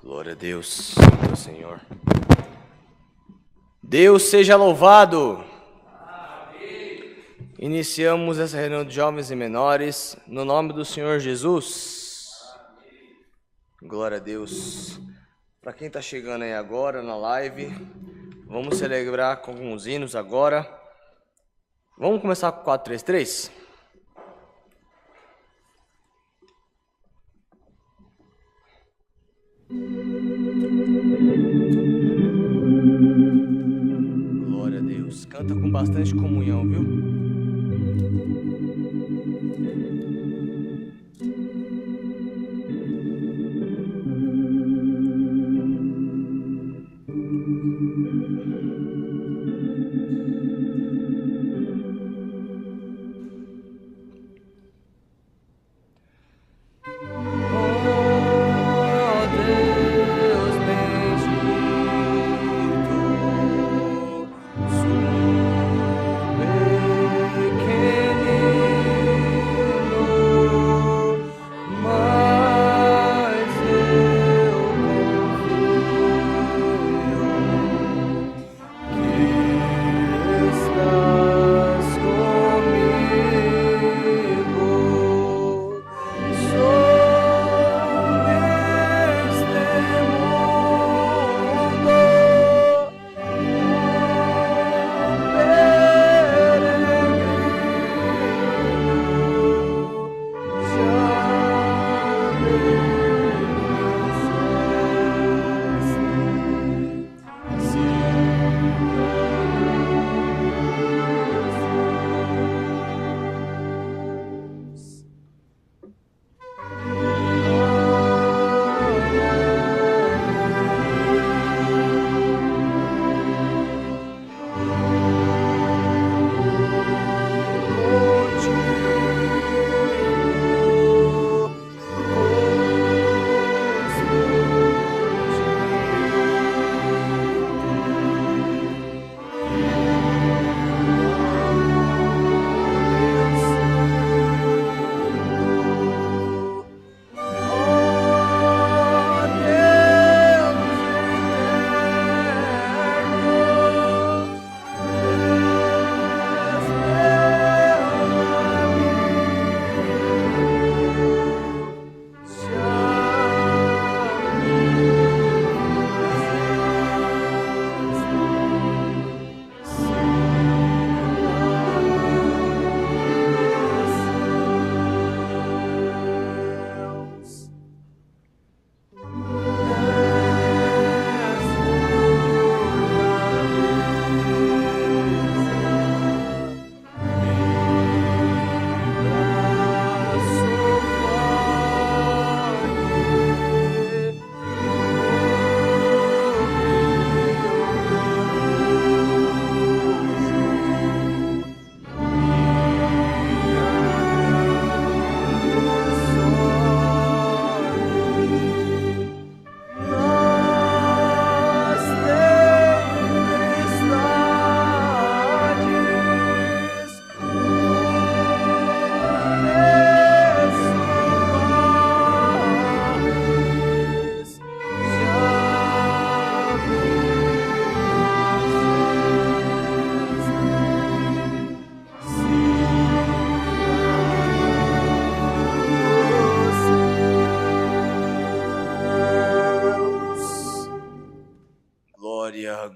Glória a Deus, Santo Senhor. Deus seja louvado. Amém. Iniciamos essa reunião de jovens e menores no nome do Senhor Jesus. Amém. Glória a Deus. Para quem está chegando aí agora na live, vamos celebrar com alguns hinos agora. Vamos começar com 433? Glória a Deus. Canta com bastante comunhão, viu?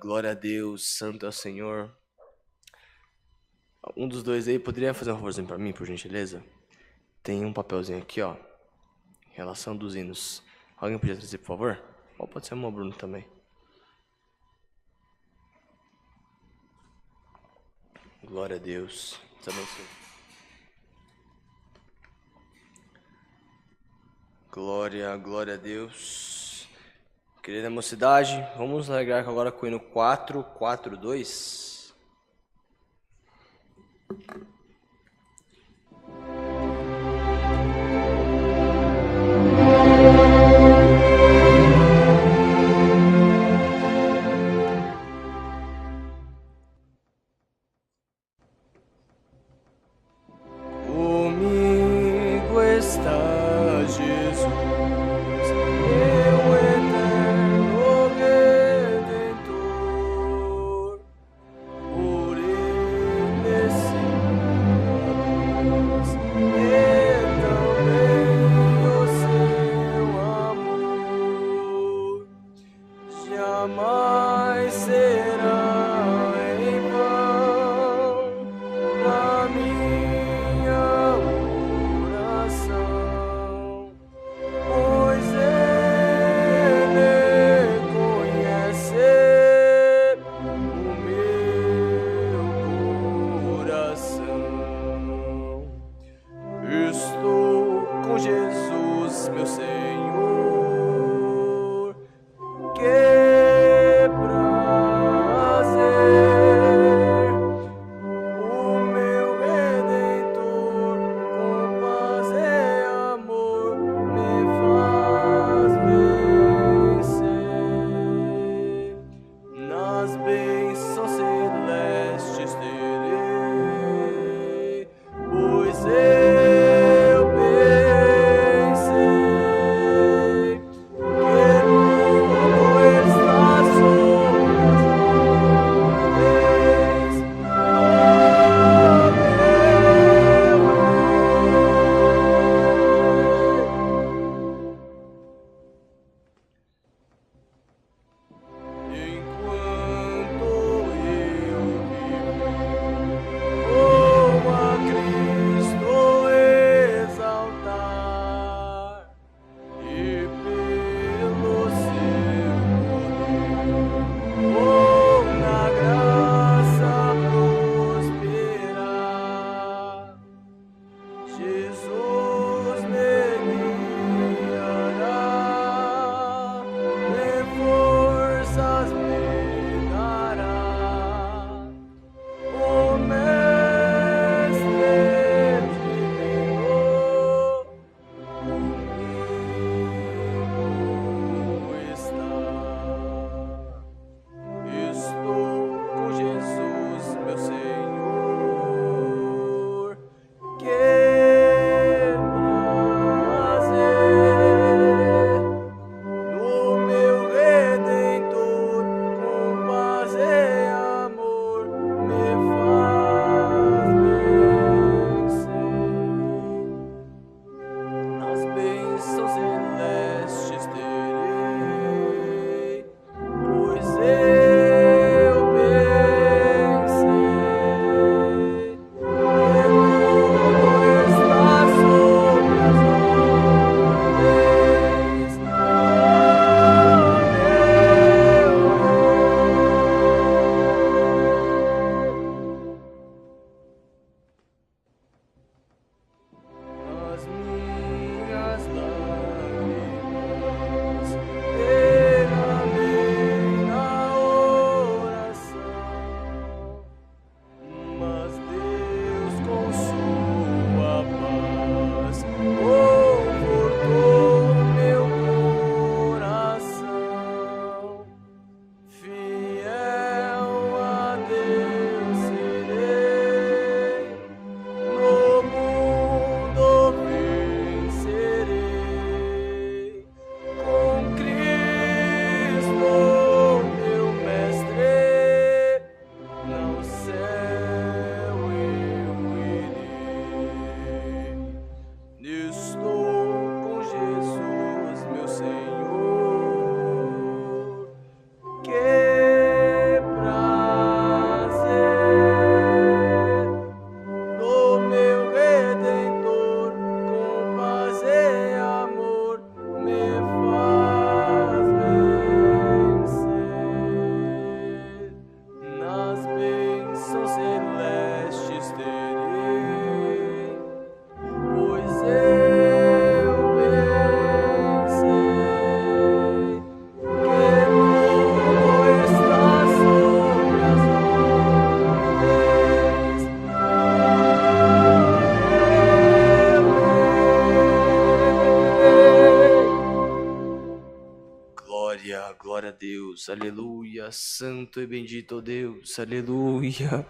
Glória a Deus, Santo é o Senhor. Um dos dois aí poderia fazer um favorzinho para mim, por gentileza? Tem um papelzinho aqui, ó. Relação dos hinos. Alguém podia trazer, por favor? Ou pode ser o Bruno também. Glória a Deus. Deus abençoe. Glória a Deus. Querida mocidade, vamos alegrar agora com o hino 442. Comigo está Jesus, meu eterno. Deus, aleluia. Santo e bendito Deus, aleluia.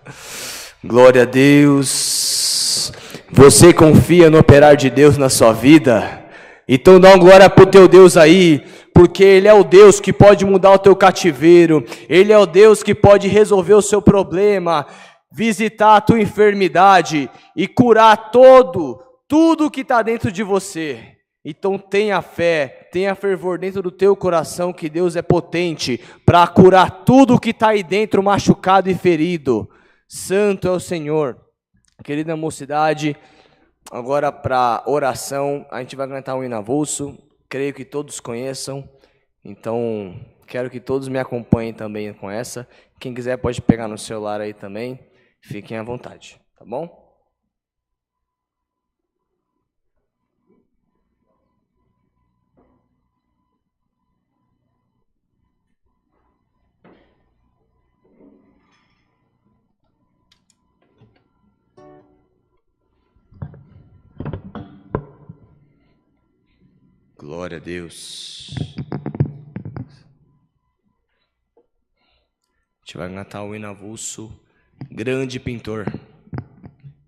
Glória a Deus. Você confia no operar de Deus na sua vida? Então dá uma glória pro teu Deus aí, porque Ele é o Deus que pode mudar o teu cativeiro, Ele é o Deus que pode resolver o seu problema, visitar a tua enfermidade e curar tudo que está dentro de você. Então tenha fé, tenha fervor dentro do teu coração que Deus é potente para curar tudo que está aí dentro machucado e ferido. Santo é o Senhor. Querida mocidade, agora para oração, a gente vai cantar um hino avulso, creio que todos conheçam, então quero que todos me acompanhem também com essa. Quem quiser pode pegar no celular aí também, fiquem à vontade, tá bom? Glória a Deus. A gente vai cantar o hino avulso, Grande Pintor.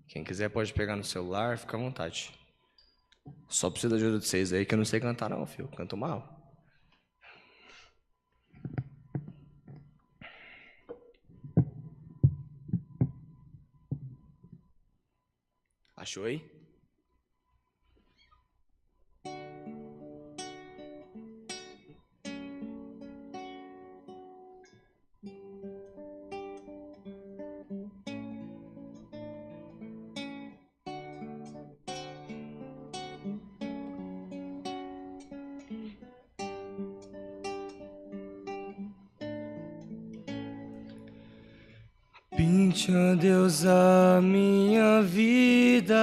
Quem quiser pode pegar no celular, fica à vontade. Só preciso da ajuda de vocês aí, que eu não sei cantar não, filho. Canto mal. Achou aí? Pinte, ó Deus, a minha vida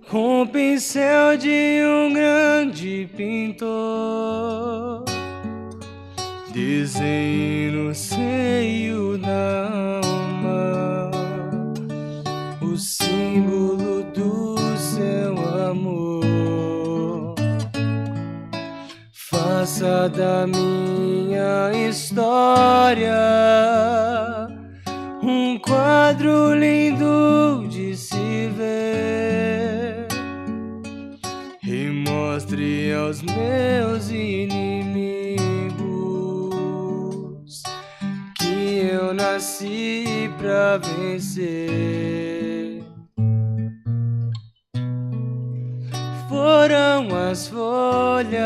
com o pincel de um grande pintor. Desenhe no seio da alma o símbolo do seu amor. Faça da minha história um quadro lindo de se ver, e mostre aos meus inimigos que eu nasci pra vencer. Foram as folhas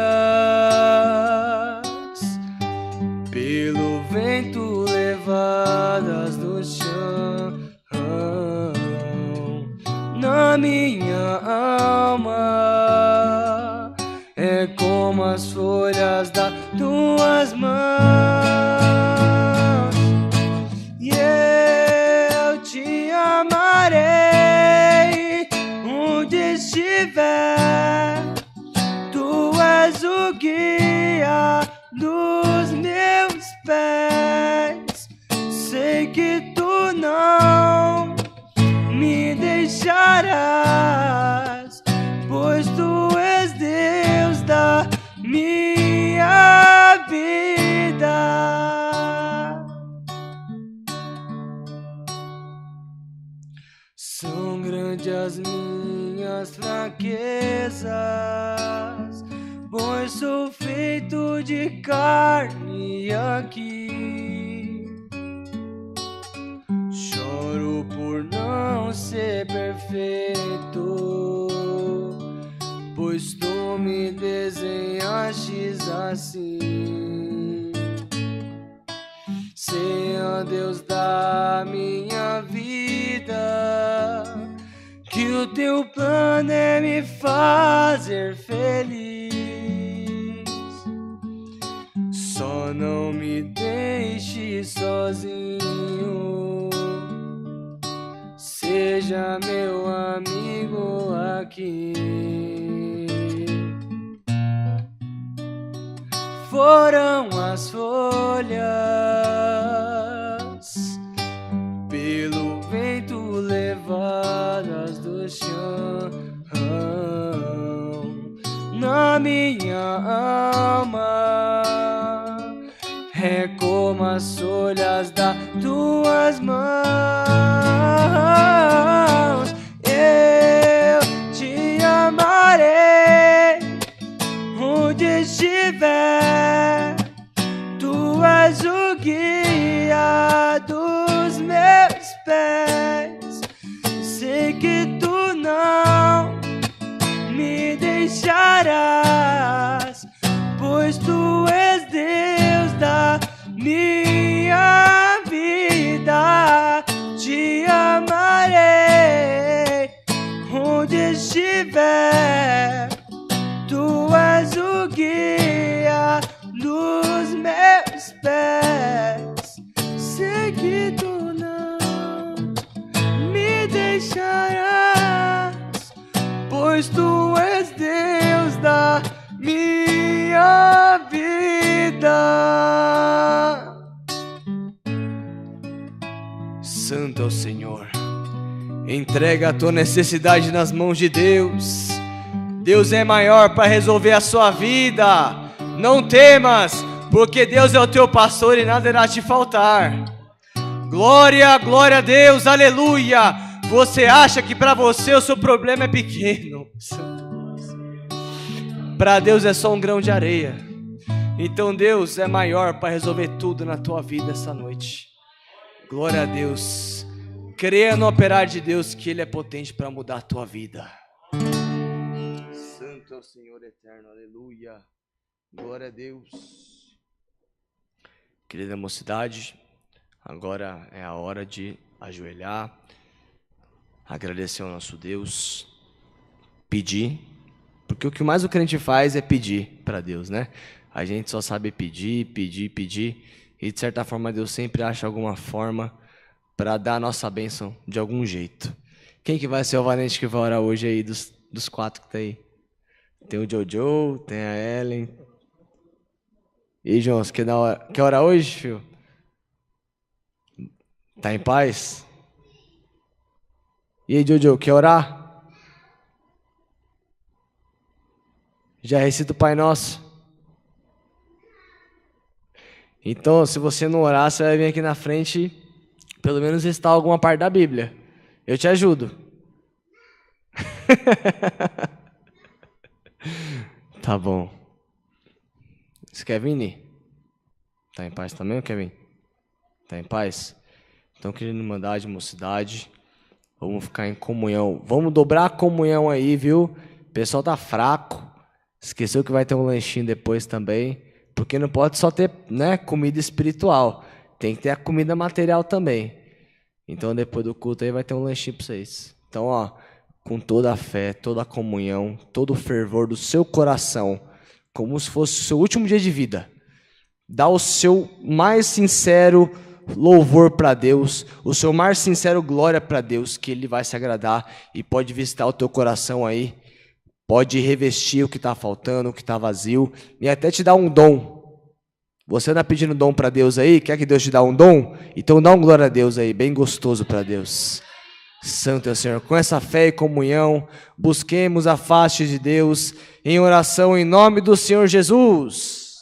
pelo vento levadas do chão, na minha alma é como as folhas das tuas mãos, e eu te amarei onde estiver. Tu és o guia dos meus pés. Sei que tu não me deixarás, pois tu és Deus da minha vida. São grandes as minhas fraquezas, pois sou feito de carne aqui. Choro por não ser perfeito, pois tu me desenhaste assim. Senhor Deus da minha vida, que o teu plano é me fazer feliz. Só não me deixe sozinho, seja meu amigo aqui. Foram as folhas pelo vento levadas do chão, na minha alma estiver, tu és o guia dos meus pés. Sei que tu não me deixarás, pois tu és Deus da minha vida. Santo é o Senhor. Entrega a tua necessidade nas mãos de Deus. Deus é maior para resolver a sua vida. Não temas, porque Deus é o teu pastor e nada irá te faltar. Glória, glória a Deus, aleluia. Você acha que para você o seu problema é pequeno? Para Deus é só um grão de areia. Então Deus é maior para resolver tudo na tua vida essa noite. Glória a Deus. Creia no operar de Deus, que Ele é potente para mudar a tua vida. Santo é o Senhor eterno, aleluia. Glória a Deus. Querida mocidade, agora é a hora de ajoelhar, agradecer ao nosso Deus, pedir, porque o que mais o crente faz é pedir para Deus, né? A gente só sabe pedir, e de certa forma Deus sempre acha alguma forma para dar a nossa bênção de algum jeito. Quem que vai ser o valente que vai orar hoje aí, dos 4 que tá aí? Tem o Jojo, tem a Ellen. E aí, João, você quer orar hoje, filho? Tá em paz? E aí, Jojo, quer orar? Já recita o Pai Nosso? Então, se você não orar, você vai vir aqui na frente, pelo menos recitar alguma parte da Bíblia. Eu te ajudo. Tá bom. Você quer vir, Ni? Tá em paz também, Kevin? Tá em paz? Então, querendo mandar de mocidade, vamos ficar em comunhão. Vamos dobrar a comunhão aí, viu? O pessoal tá fraco. Esqueceu que vai ter um lanchinho depois também. Porque não pode só ter, né, comida espiritual. Tem que ter a comida material também. Então, depois do culto aí vai ter um lanchinho para vocês. Então, ó, com toda a fé, toda a comunhão, todo o fervor do seu coração, como se fosse o seu último dia de vida, dá o seu mais sincero louvor para Deus, o seu mais sincero glória para Deus, que Ele vai se agradar e pode visitar o teu coração aí, pode revestir o que está faltando, o que está vazio, e até te dar um dom. Você está pedindo dom para Deus aí? Quer que Deus te dê um dom? Então dá um glória a Deus aí, bem gostoso para Deus. Santo é o Senhor. Com essa fé e comunhão, busquemos a face de Deus em oração em nome do Senhor Jesus.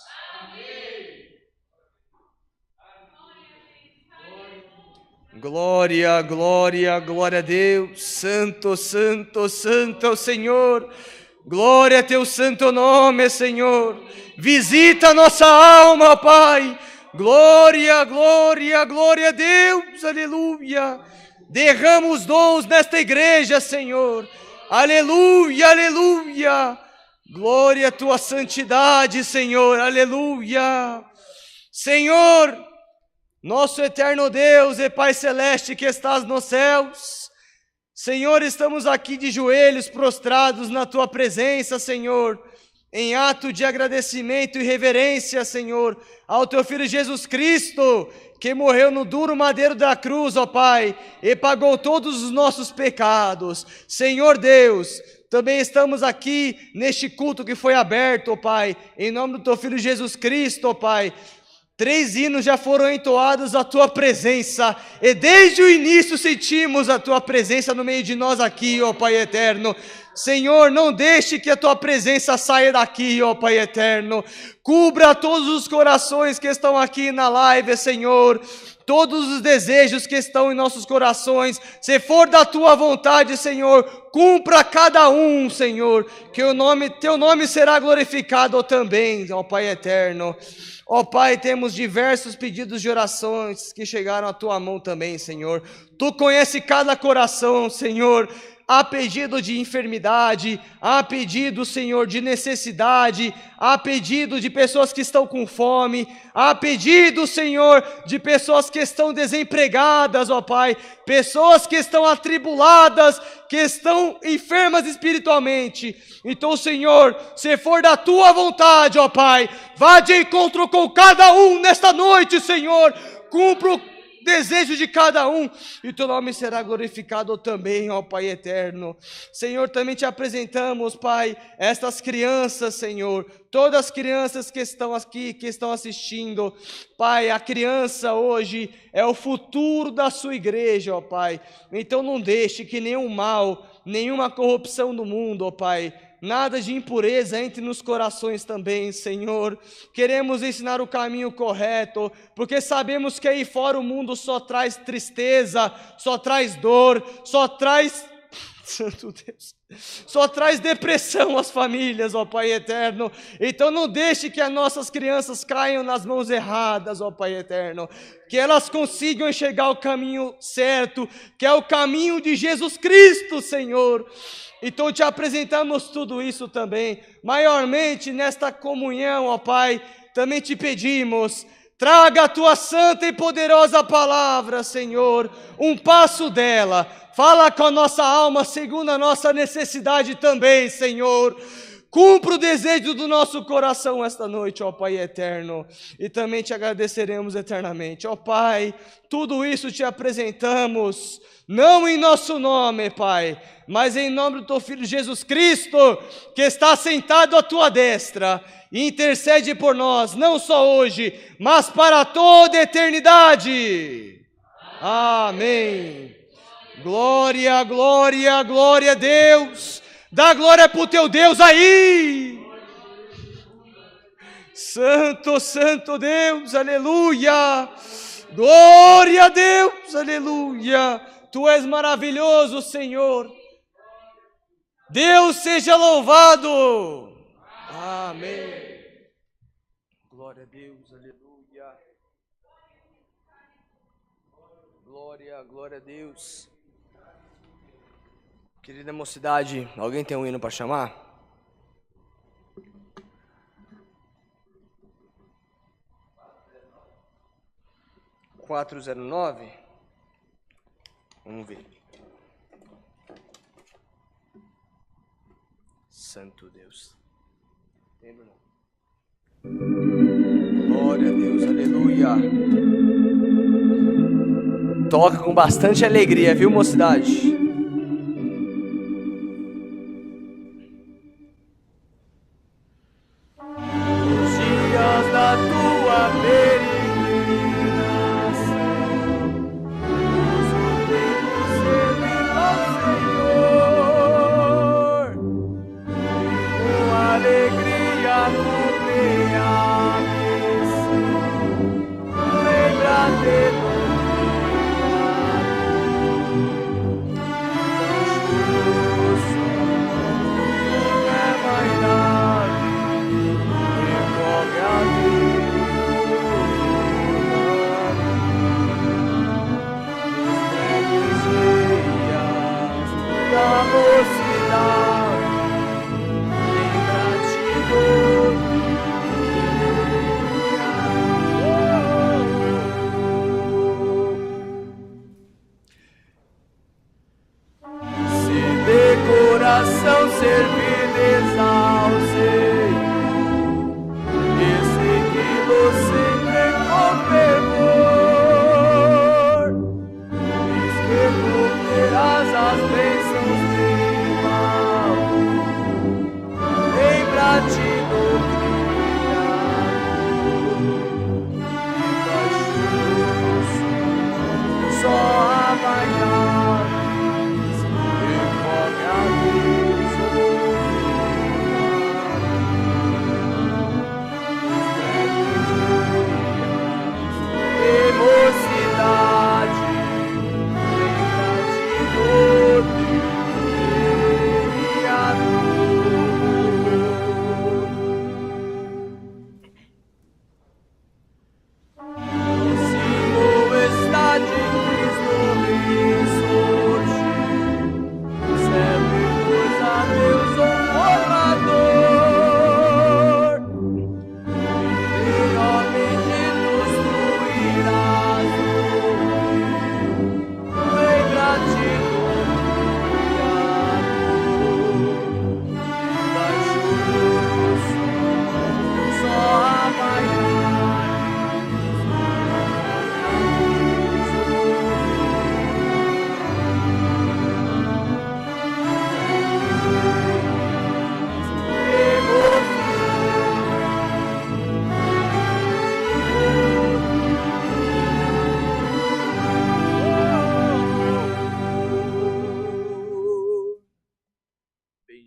Glória, glória, glória a Deus. Santo, santo, santo é o Senhor. Glória a teu santo nome, Senhor. Visita a nossa alma, Pai. Glória, glória, glória a Deus. Aleluia. Derrama os dons nesta igreja, Senhor. Aleluia, aleluia. Glória à tua santidade, Senhor. Aleluia. Senhor, nosso eterno Deus e Pai celeste que estás nos céus, Senhor, estamos aqui de joelhos prostrados na tua presença, Senhor, em ato de agradecimento e reverência, Senhor, ao teu Filho Jesus Cristo, que morreu no duro madeiro da cruz, ó Pai, e pagou todos os nossos pecados. Senhor Deus, também estamos aqui neste culto que foi aberto, ó Pai, em nome do teu Filho Jesus Cristo, ó Pai. 3 hinos já foram entoados à tua presença, e desde o início sentimos a tua presença no meio de nós aqui, ó Pai eterno. Senhor, não deixe que a tua presença saia daqui, ó Pai eterno. Cubra todos os corações que estão aqui na live, Senhor. Todos os desejos que estão em nossos corações, se for da tua vontade, Senhor, cumpra cada um, Senhor, que teu nome será glorificado também, ó Pai eterno. Ó Pai, temos diversos pedidos de orações que chegaram à tua mão também, Senhor. Tu conhece cada coração, Senhor. há pedido de enfermidade, há pedido, Senhor, de necessidade, há pedido de pessoas que estão com fome, há pedido, Senhor, de pessoas que estão desempregadas, ó Pai, pessoas que estão atribuladas, que estão enfermas espiritualmente. Então, Senhor, se for da Tua vontade, ó Pai, vá de encontro com cada um nesta noite, Senhor, cumpra o desejo de cada um, e Teu nome será glorificado também, ó Pai eterno. Senhor, também Te apresentamos, Pai, estas crianças, Senhor, todas as crianças que estão aqui, que estão assistindo. Pai, a criança hoje é o futuro da Sua igreja, ó Pai. Então não deixe que nenhum mal, nenhuma corrupção no mundo, ó Pai, nada de impureza entre nos corações também, Senhor. Queremos ensinar o caminho correto, porque sabemos que aí fora o mundo só traz tristeza, só traz dor, só traz... Santo Deus, só traz depressão às famílias, ó Pai eterno. Então não deixe que as nossas crianças caiam nas mãos erradas, ó Pai eterno, que elas consigam enxergar o caminho certo, que é o caminho de Jesus Cristo, Senhor. Então Te apresentamos tudo isso também, maiormente nesta comunhão, ó Pai, também Te pedimos, traga a Tua santa e poderosa palavra, Senhor, um passo dela, fala com a nossa alma segundo a nossa necessidade também, Senhor. Cumpra o desejo do nosso coração esta noite, ó Pai eterno, e também Te agradeceremos eternamente. Ó Pai, tudo isso Te apresentamos, não em nosso nome, Pai, mas em nome do Teu Filho Jesus Cristo, que está sentado à Tua destra, e intercede por nós, não só hoje, mas para toda a eternidade. Amém. Glória, glória, glória a Deus. Dá glória para o teu Deus aí. Santo, santo Deus, aleluia. Glória a Deus, aleluia. Tu és maravilhoso, Senhor. Deus seja louvado. Amém. Glória a Deus, aleluia. Glória, glória a Deus. Querida mocidade, alguém tem um hino para chamar? (409) Vamos ver. Santo Deus. Lembra não? Glória a Deus, aleluia. Toca com bastante alegria, viu, mocidade?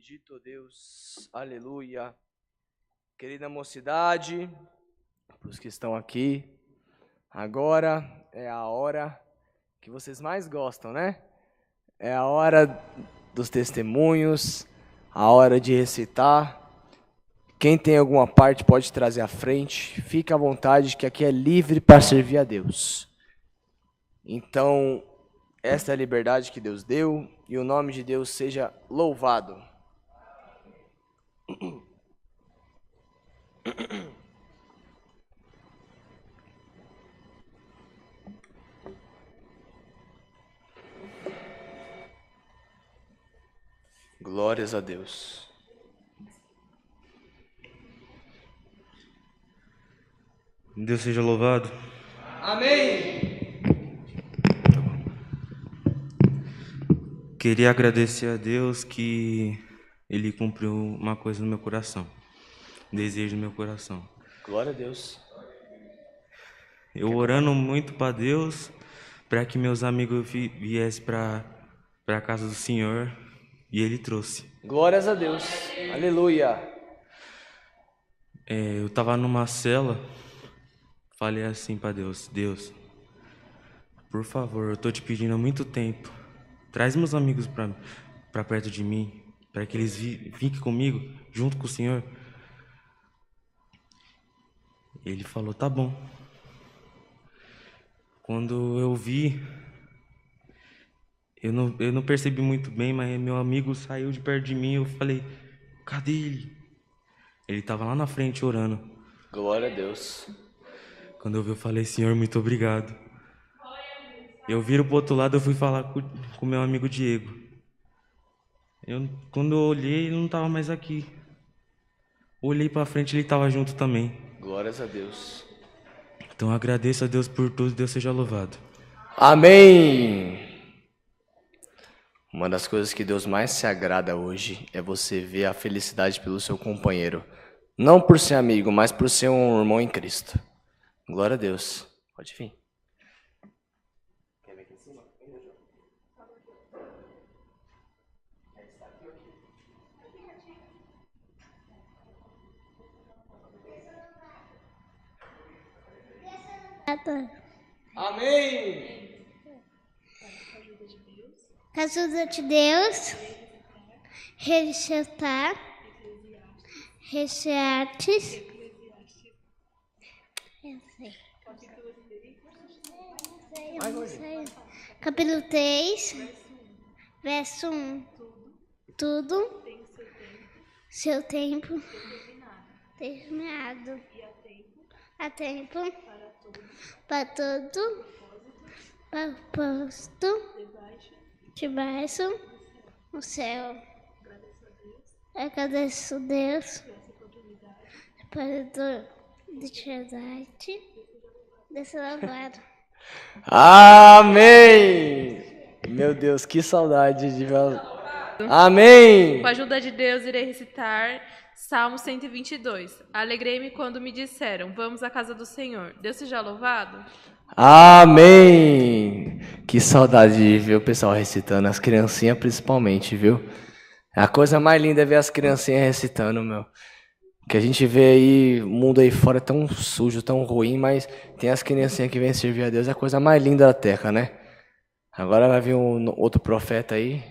Bendito Deus, aleluia. Querida mocidade, para os que estão aqui, agora é a hora que vocês mais gostam, né? É a hora dos testemunhos, a hora de recitar. Quem tem alguma parte pode trazer à frente. Fique à vontade, que aqui é livre para servir a Deus. Então, esta é a liberdade que Deus deu e o nome de Deus seja louvado. Glórias a Deus. Deus seja louvado. Amém. Queria agradecer a Deus que Ele cumpriu uma coisa no meu coração, um desejo no meu coração. Glória a Deus. Eu orando muito para Deus, para que meus amigos viessem para a casa do Senhor, e Ele trouxe. Glórias a Deus. Aleluia. Eu estava numa cela, falei assim para Deus: Deus, por favor, eu estou te pedindo há muito tempo, traz meus amigos para perto de mim, para que eles fiquem comigo, junto com o Senhor. Ele falou: tá bom. Quando eu vi, eu não percebi muito bem, mas meu amigo saiu de perto de mim, eu falei: cadê ele? Ele estava lá na frente orando. Glória a Deus. Quando eu vi, eu falei: Senhor, muito obrigado. Eu viro pro outro lado, eu fui falar com meu amigo Diego. Quando eu olhei, ele não estava mais aqui. Olhei para frente, ele estava junto também. Glórias a Deus. Então agradeço a Deus por tudo, Deus seja louvado. Amém. Uma das coisas que Deus mais se agrada hoje é você ver a felicidade pelo seu companheiro. Não por ser amigo, mas por ser um irmão em Cristo. Glória a Deus. Pode vir. Quer ver aqui em cima? Amém. Com a ajuda de Deus, recitar, Eclesiastes, capítulo 3, verso 1. Tudo seu tempo determinado. Há tempo para todo propósito debaixo do céu. Agradeço a Deus para oportunidade desse louvado. Amém. Meu Deus, que saudade de ver. Amém. Com a ajuda de Deus, irei recitar Salmo 122. Alegrei-me quando me disseram: vamos à casa do Senhor. Deus seja louvado. Amém. Que saudade de ver o pessoal recitando, as criancinhas principalmente, viu? A coisa mais linda é ver as criancinhas recitando, meu. Que a gente vê aí, o mundo aí fora é tão sujo, tão ruim, mas tem as criancinhas que vêm servir a Deus, é a coisa mais linda da terra, né? Agora vai vir outro profeta aí.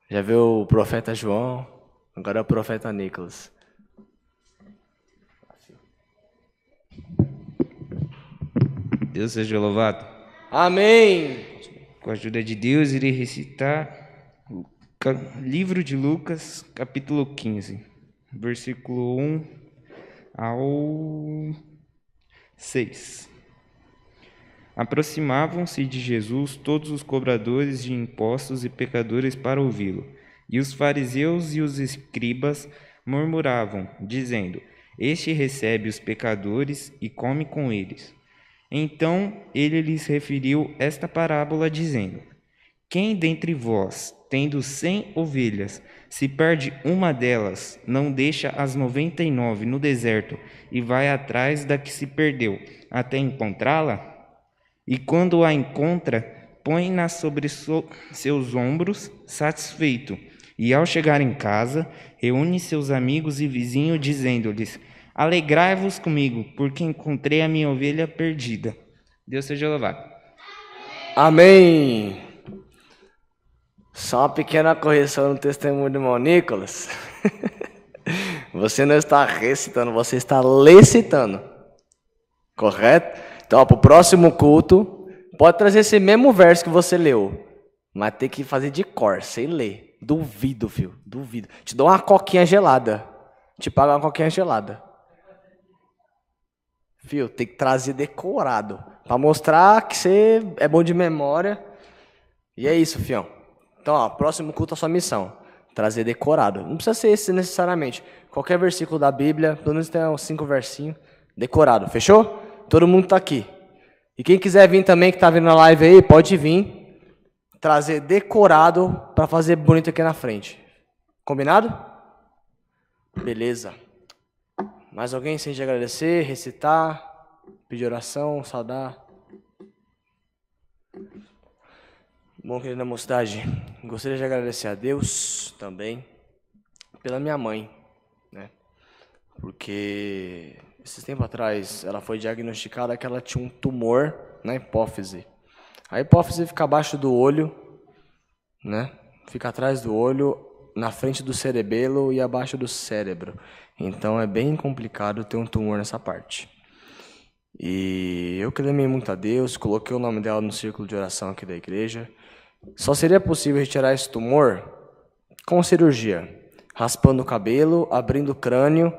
Já viu o profeta João, agora é o profeta Nicolas. Deus seja louvado. Amém. Com a ajuda de Deus, irei recitar o livro de Lucas, capítulo 15, versículo 1 ao 6. Aproximavam-se de Jesus todos os cobradores de impostos e pecadores para ouvi-lo. E os fariseus e os escribas murmuravam, dizendo: este recebe os pecadores e come com eles. Então ele lhes referiu esta parábola, dizendo: quem dentre vós, tendo 100 ovelhas, se perde uma delas, não deixa as 99 no deserto e vai atrás da que se perdeu, até encontrá-la? E quando a encontra, põe-na sobre seus ombros, satisfeito. E ao chegar em casa, reúne seus amigos e vizinhos, dizendo-lhes: Alegrai-vos comigo, porque encontrei a minha ovelha perdida. Deus seja louvado. Amém. Só uma pequena correção no testemunho do irmão Nicolas. Você não está recitando, você está lecitando. Correto? Então, para o próximo culto, pode trazer esse mesmo verso que você leu, mas tem que fazer de cor, sem ler. Duvido, filho, duvido. Te dou uma coquinha gelada. Te pago uma coquinha gelada. Filho, tem que trazer decorado, para mostrar que você é bom de memória. E é isso, fião. Então, ó, próximo culto é a sua missão. Trazer decorado. Não precisa ser esse necessariamente. Qualquer versículo da Bíblia, pelo menos tem uns 5 versinhos, decorado. Fechou? Todo mundo tá aqui. E quem quiser vir também, que tá vindo na live aí, pode vir. Trazer decorado para fazer bonito aqui na frente. Combinado? Beleza. Mais alguém sem de agradecer, recitar, pedir oração, saudar? Bom, querida mocidade, gostaria de agradecer a Deus também pela minha mãe, né? Porque esses tempos atrás ela foi diagnosticada que ela tinha um tumor na hipófise. A hipófise fica abaixo do olho, né? Fica atrás do olho, na frente do cerebelo e abaixo do cérebro. Então é bem complicado ter um tumor nessa parte. E eu clamei muito a Deus, coloquei o nome dela no círculo de oração aqui da igreja. Só seria possível retirar esse tumor com cirurgia, raspando o cabelo, abrindo o crânio,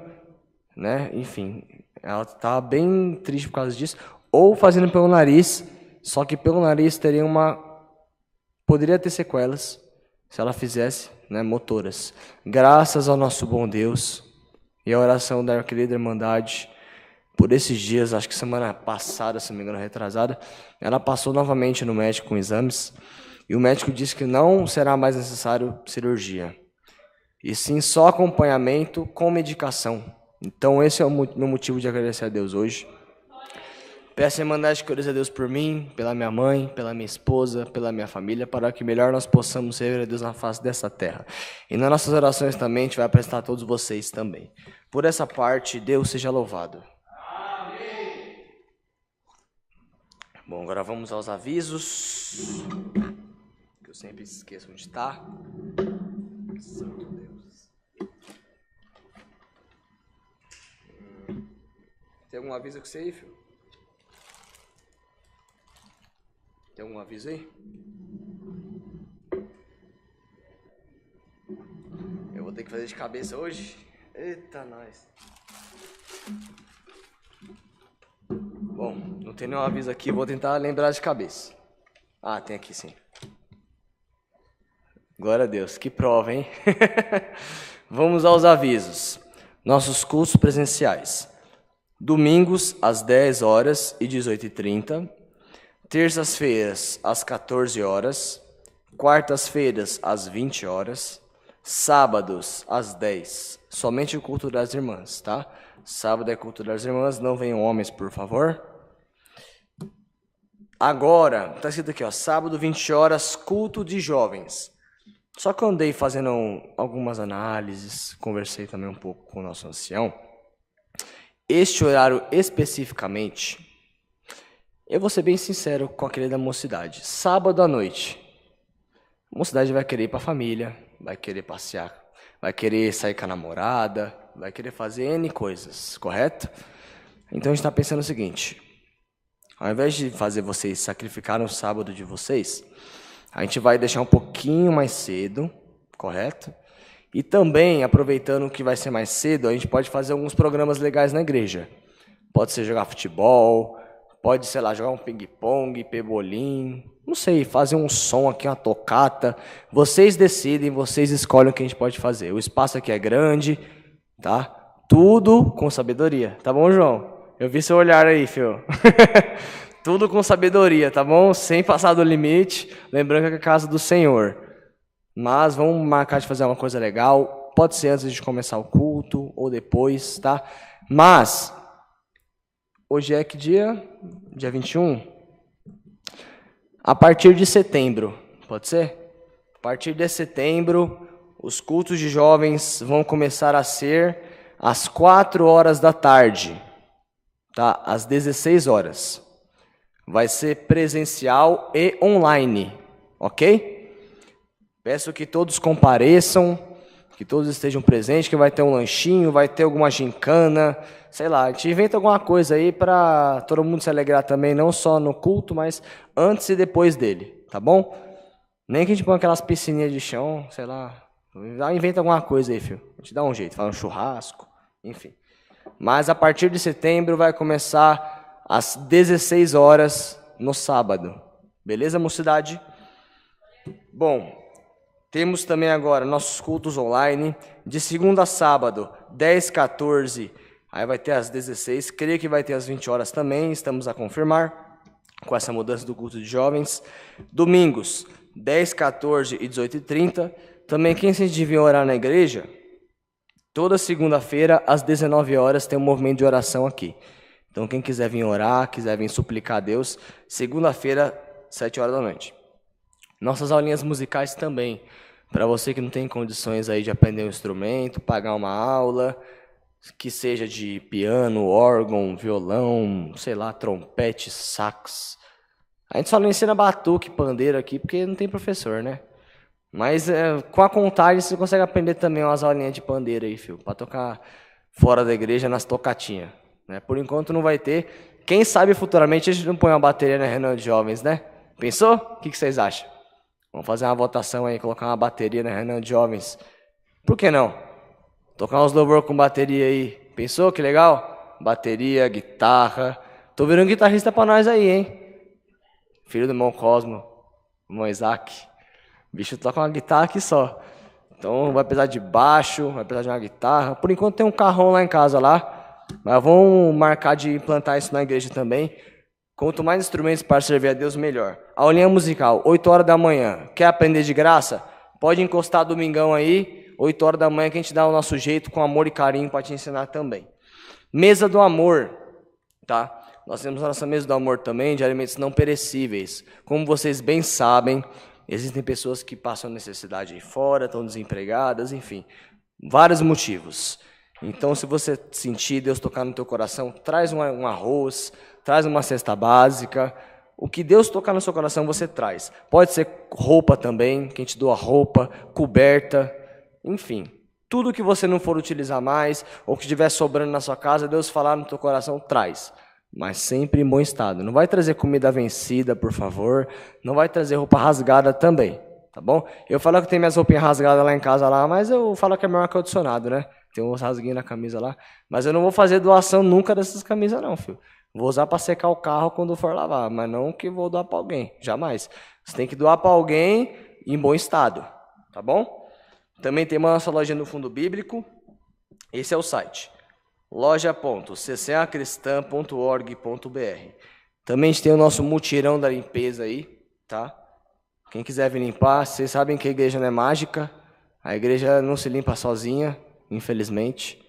né? Enfim, ela tá bem triste por causa disso. Ou fazendo pelo nariz, só que pelo nariz poderia ter sequelas se ela fizesse, né, motoras. Graças ao nosso bom Deus e a oração da querida Irmandade, por esses dias, acho que semana passada, se não me engano, retrasada, ela passou novamente no médico com exames e o médico disse que não será mais necessário cirurgia, e sim só acompanhamento com medicação. Então esse é o meu motivo de agradecer a Deus hoje. Peço a Irmandade que ore a Deus por mim, pela minha mãe, pela minha esposa, pela minha família, para que melhor nós possamos servir a Deus na face dessa terra. E nas nossas orações também, a gente vai apresentar a todos vocês também. Por essa parte, Deus seja louvado. Amém. Bom, agora vamos aos avisos, que eu sempre esqueço onde está. Santo Deus. Tem algum aviso que você aí, filho? Tem algum aviso aí? Eu vou ter que fazer de cabeça hoje? Eita, nós. Bom, não tem nenhum aviso aqui, vou tentar lembrar de cabeça. Ah, tem aqui sim. Glória a Deus, que prova, hein? Vamos aos avisos. Nossos cursos presenciais. Domingos, às 10 horas e 18h30. Terças-feiras, às 14 horas. Quartas-feiras, às 20 horas. Sábados, às 10. Somente o culto das irmãs, tá? Sábado é culto das irmãs, não venham homens, por favor. Agora, tá escrito aqui, ó, sábado, 20 horas, culto de jovens. Só que eu andei fazendo algumas análises, conversei também um pouco com o nosso ancião. Este horário especificamente, eu vou ser bem sincero com aquele da mocidade. Sábado à noite, a mocidade vai querer ir para a família, vai querer passear, vai querer sair com a namorada, vai querer fazer N coisas, correto? Então a gente está pensando o seguinte, ao invés de fazer vocês sacrificarem o sábado de vocês, a gente vai deixar um pouquinho mais cedo, correto? E também, aproveitando que vai ser mais cedo, a gente pode fazer alguns programas legais na igreja. Pode ser jogar futebol, pode, sei lá, jogar um ping-pong, pebolim, não sei, fazer um som aqui, uma tocata. Vocês decidem, vocês escolhem o que a gente pode fazer. O espaço aqui é grande, tá? Tudo com sabedoria, tá bom, João? Eu vi seu olhar aí, filho. Tudo com sabedoria, tá bom? Sem passar do limite, lembrando que é a casa do Senhor. Mas vamos marcar de fazer uma coisa legal. Pode ser antes de começar o culto ou depois, tá? Mas hoje é que dia? Dia 21? A partir de setembro, pode ser? A partir de setembro, os cultos de jovens vão começar a ser às 4 horas da tarde, tá? Às 16 horas. Vai ser presencial e online, ok? Peço que todos compareçam, que todos estejam presentes, que vai ter um lanchinho, vai ter alguma gincana, sei lá, a gente inventa alguma coisa aí para todo mundo se alegrar também, não só no culto, mas antes e depois dele, tá bom? Nem que a gente ponha aquelas piscininhas de chão, sei lá, inventa alguma coisa aí, filho. A gente dá um jeito, faz um churrasco, enfim. Mas a partir de setembro vai começar às 16 horas no sábado. Beleza, mocidade? Bom, temos também agora nossos cultos online, de segunda a sábado, 10, 14, aí vai ter às 16, creio que vai ter às 20 horas também, estamos a confirmar, com essa mudança do culto de jovens. Domingos, 10, 14 e 18 e 30. Também quem se devia orar na igreja, toda segunda-feira, às 19 horas, tem um movimento de oração aqui. Então, quem quiser vir orar, quiser vir suplicar a Deus, segunda-feira, 7 horas da noite. Nossas aulinhas musicais também, para você que não tem condições aí de aprender um instrumento, pagar uma aula, que seja de piano, órgão, violão, sei lá, trompete, sax. A gente só não ensina batuque, pandeiro aqui, porque não tem professor, né? Mas com a contagem você consegue aprender também umas aulinhas de pandeiro aí, filho, para tocar fora da igreja nas tocatinhas. Né? Por enquanto não vai ter. Quem sabe futuramente a gente não põe uma bateria na reunião de jovens, né? Pensou? O que vocês acham? Vamos fazer uma votação aí, colocar uma bateria na reunião de jovens. Por que não? Tocar uns louvor com bateria aí. Pensou? Que legal? Bateria, guitarra. Tô virando guitarrista pra nós aí, hein? Filho do irmão Cosmo, irmão Isaac. O bicho toca uma guitarra aqui só. Então vai precisar de baixo, vai precisar de uma guitarra. Por enquanto tem um carrão lá em casa lá. Mas vamos marcar de implantar isso na igreja também. Quanto mais instrumentos para servir a Deus, melhor. Aulinha musical, 8 horas da manhã. Quer aprender de graça? Pode encostar domingão aí, 8 horas da manhã, que a gente dá o nosso jeito, com amor e carinho, para te ensinar também. Mesa do amor, tá? Nós temos a nossa mesa do amor também, de alimentos não perecíveis. Como vocês bem sabem, existem pessoas que passam necessidade aí fora, estão desempregadas, enfim, vários motivos. Então, se você sentir Deus tocar no teu coração, traz um arroz, traz uma cesta básica. O que Deus tocar no seu coração, você traz. Pode ser roupa também, quem te doa roupa, coberta, enfim. Tudo que você não for utilizar mais, ou que estiver sobrando na sua casa, Deus falar no teu coração, traz. Mas sempre em bom estado. Não vai trazer comida vencida, por favor. Não vai trazer roupa rasgada também, tá bom? Eu falo que tem minhas roupinhas rasgadas lá em casa, lá, mas eu falo que é melhor ar-condicionado, né? Tem uns rasguinhos na camisa lá. Mas eu não vou fazer doação nunca dessas camisas, não, filho. Vou usar para secar o carro quando for lavar, mas não que vou doar para alguém, jamais. Você tem que doar para alguém em bom estado, tá bom? Também tem uma nossa loja no Fundo Bíblico. Esse é o site, loja.ccacristã.org.br. Também a gente tem o nosso mutirão da limpeza aí, tá? Quem quiser vir limpar, vocês sabem que a igreja não é mágica, a igreja não se limpa sozinha, infelizmente.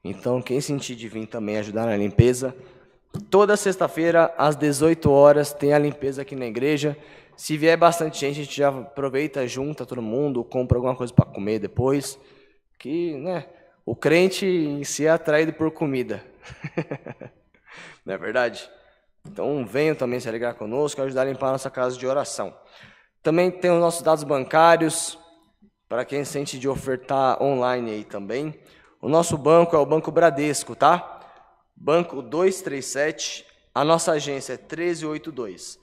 Então, quem sentir de vir também ajudar na limpeza, toda sexta-feira, às 18 horas, tem a limpeza aqui na igreja. Se vier bastante gente, a gente já aproveita, junta todo mundo, compra alguma coisa para comer depois. Que, né, o crente em si é atraído por comida. Não é verdade? Então, venham também se alegrar conosco, ajudar a limpar a nossa casa de oração. Também tem os nossos dados bancários, para quem sente de ofertar online aí também. O nosso banco é o Banco Bradesco, tá? Banco 237, a nossa agência é 1382.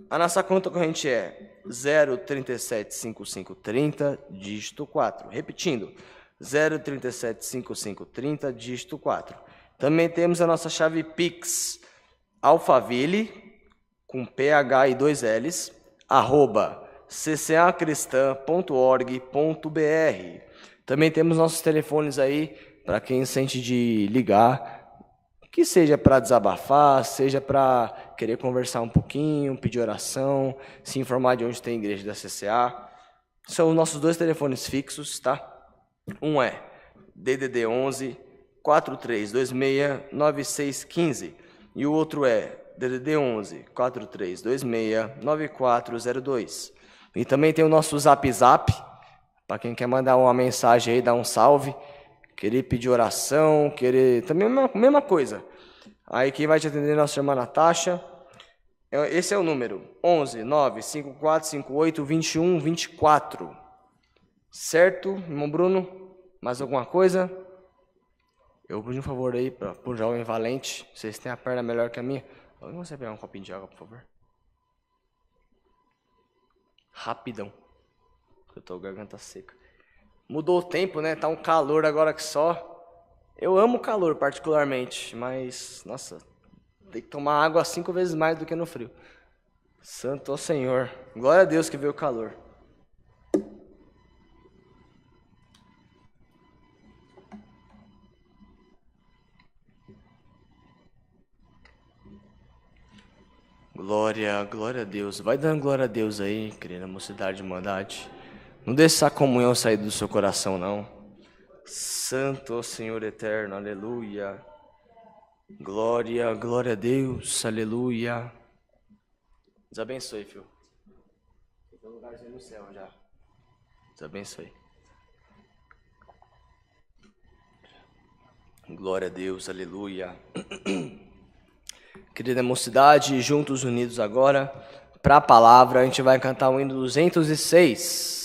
A nossa conta corrente é 0375530, dígito 4. Repetindo, 0375530, dígito 4. Também temos a nossa chave Pix, Alphaville, com PH e 2 L's, @ccacristã.org.br. Também temos nossos telefones aí, para quem sente de ligar, que seja para desabafar, seja para querer conversar um pouquinho, pedir oração, se informar de onde tem a igreja da CCA. São os nossos 2 telefones fixos, tá? Um é DDD 11 4326 9615 e o outro é DDD 11 4326 9402. E também tem o nosso Zap, Para quem quer mandar uma mensagem aí, dar um salve, querer pedir oração, querer... Também mesma coisa. Aí quem vai te atender é nossa irmã Natasha. Esse é o número, 11 95458 2124. Certo, irmão Bruno? Mais alguma coisa? Eu vou pedir um favor aí para o jovem valente. Vocês têm a perna melhor que a minha. Vamos você pegar um copinho de água, por favor? Rapidão. Eu tô com a garganta seca. Mudou o tempo, né? Tá um calor agora que só. Eu amo o calor particularmente, mas, nossa, tem que tomar água 5 vezes mais do que no frio. Santo ó Senhor. Glória a Deus que veio o calor. Glória a Deus. Vai dando glória a Deus aí, querida mocidade de maldade. Não deixe essa comunhão sair do seu coração, não. Santo ó Senhor eterno, aleluia. Glória a Deus, aleluia. Deus abençoe, filho. Tem um lugarzinho no céu já. Deus abençoe. Glória a Deus, aleluia. Querida mocidade, juntos unidos agora, para a palavra, a gente vai cantar o hino 206.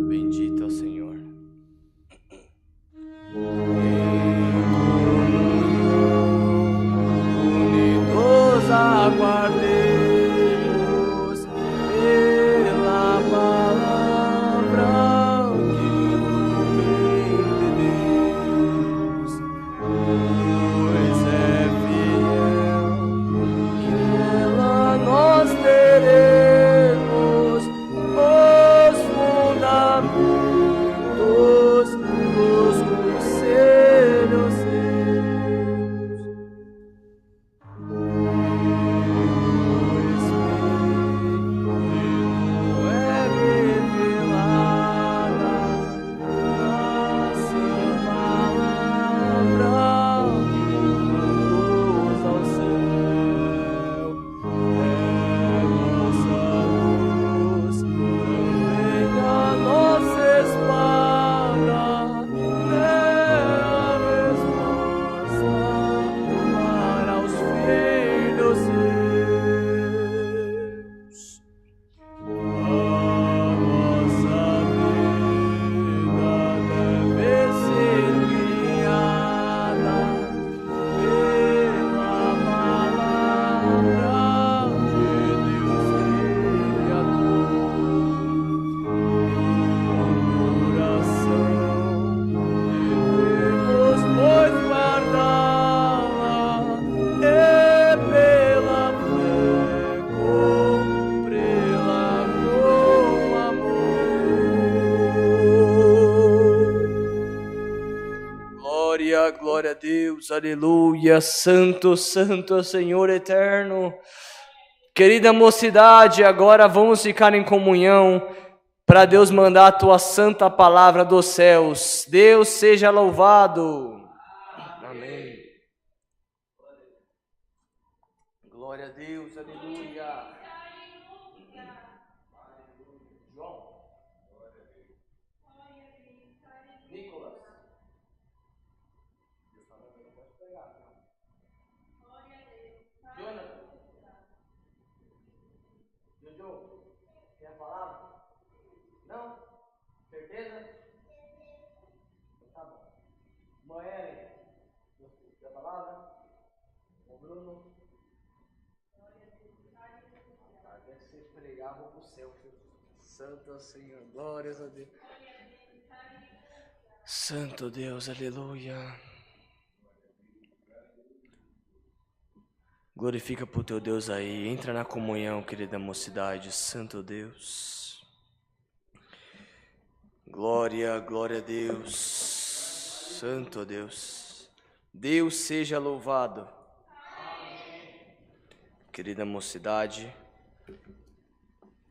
Bendito é o Senhor. Unidos aguardemos pela palavra que vem de Deus, pois é fiel e nela nós teremos os fundamentos dos conselhos seus. O Espírito é revelada na palavra que conduz ao céu. É nossa luz, também a nossa espada, é a resposta para os filhos seus. A nossa vida deve ser guiada pela palavra de Deus Criador. Oração devemos, pois, guardá-la e pela fé cumpri-la com amor. Glória a Deus, aleluia. Santo, santo é o Senhor eterno. Querida mocidade, agora vamos ficar em comunhão para Deus mandar a tua santa palavra dos céus. Deus seja louvado. Amém. Glória a Deus, aleluia. João. Nicolas. Jonathan. Jojo, quer a palavra? Não? Certeza? Tá bom. Moellen, quer a palavra? O Bruno? Deve ser pregar, vou pro céu, filho. Santo Senhor, glórias a Deus. Santo Deus, aleluia. Glorifica pro teu Deus aí, entra na comunhão, querida mocidade, Santo Deus. Glória a Deus, Santo Deus. Deus seja louvado. Querida mocidade,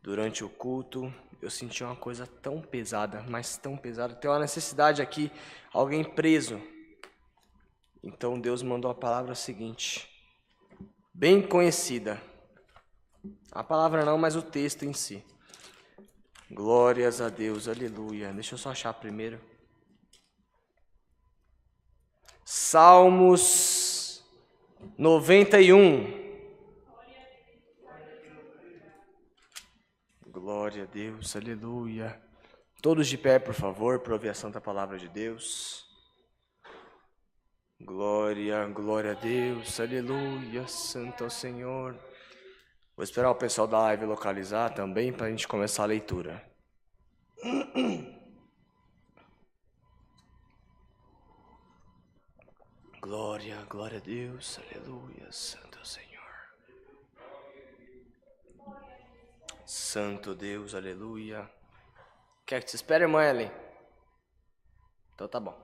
durante o culto eu senti uma coisa tão pesada, mas tão pesada. Tem uma necessidade aqui, alguém preso. Então Deus mandou a palavra seguinte, bem conhecida. A palavra não, mas o texto em si. Glórias a Deus, aleluia. Deixa eu só achar primeiro. Salmos 91. Glória a Deus, aleluia. Todos de pé, por favor, para ouvir a santa palavra de Deus. Glória, glória a Deus, aleluia, santo ao Senhor. Vou esperar o pessoal da live localizar também para a gente começar a leitura. Glória, glória a Deus, aleluia, santo ao Senhor. Santo Deus, aleluia. Quer que te espere, irmã Ellen? Então tá bom.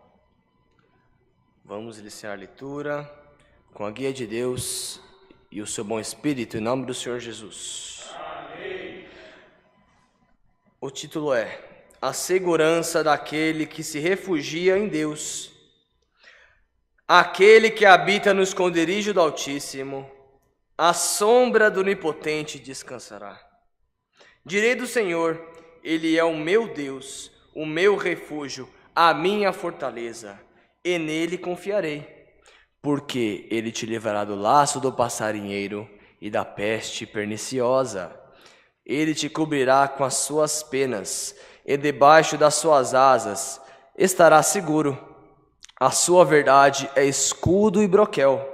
Vamos iniciar a leitura com a guia de Deus e o seu bom Espírito, em nome do Senhor Jesus. Amém. O título é A Segurança daquele que se refugia em Deus. Aquele que habita no esconderijo do Altíssimo, à sombra do Onipotente descansará. Direi do Senhor, Ele é o meu Deus, o meu refúgio, a minha fortaleza, e nele confiarei. Porque Ele te livrará do laço do passarinheiro e da peste perniciosa. Ele te cobrirá com as suas penas, e debaixo das suas asas estará seguro. A sua verdade é escudo e broquel.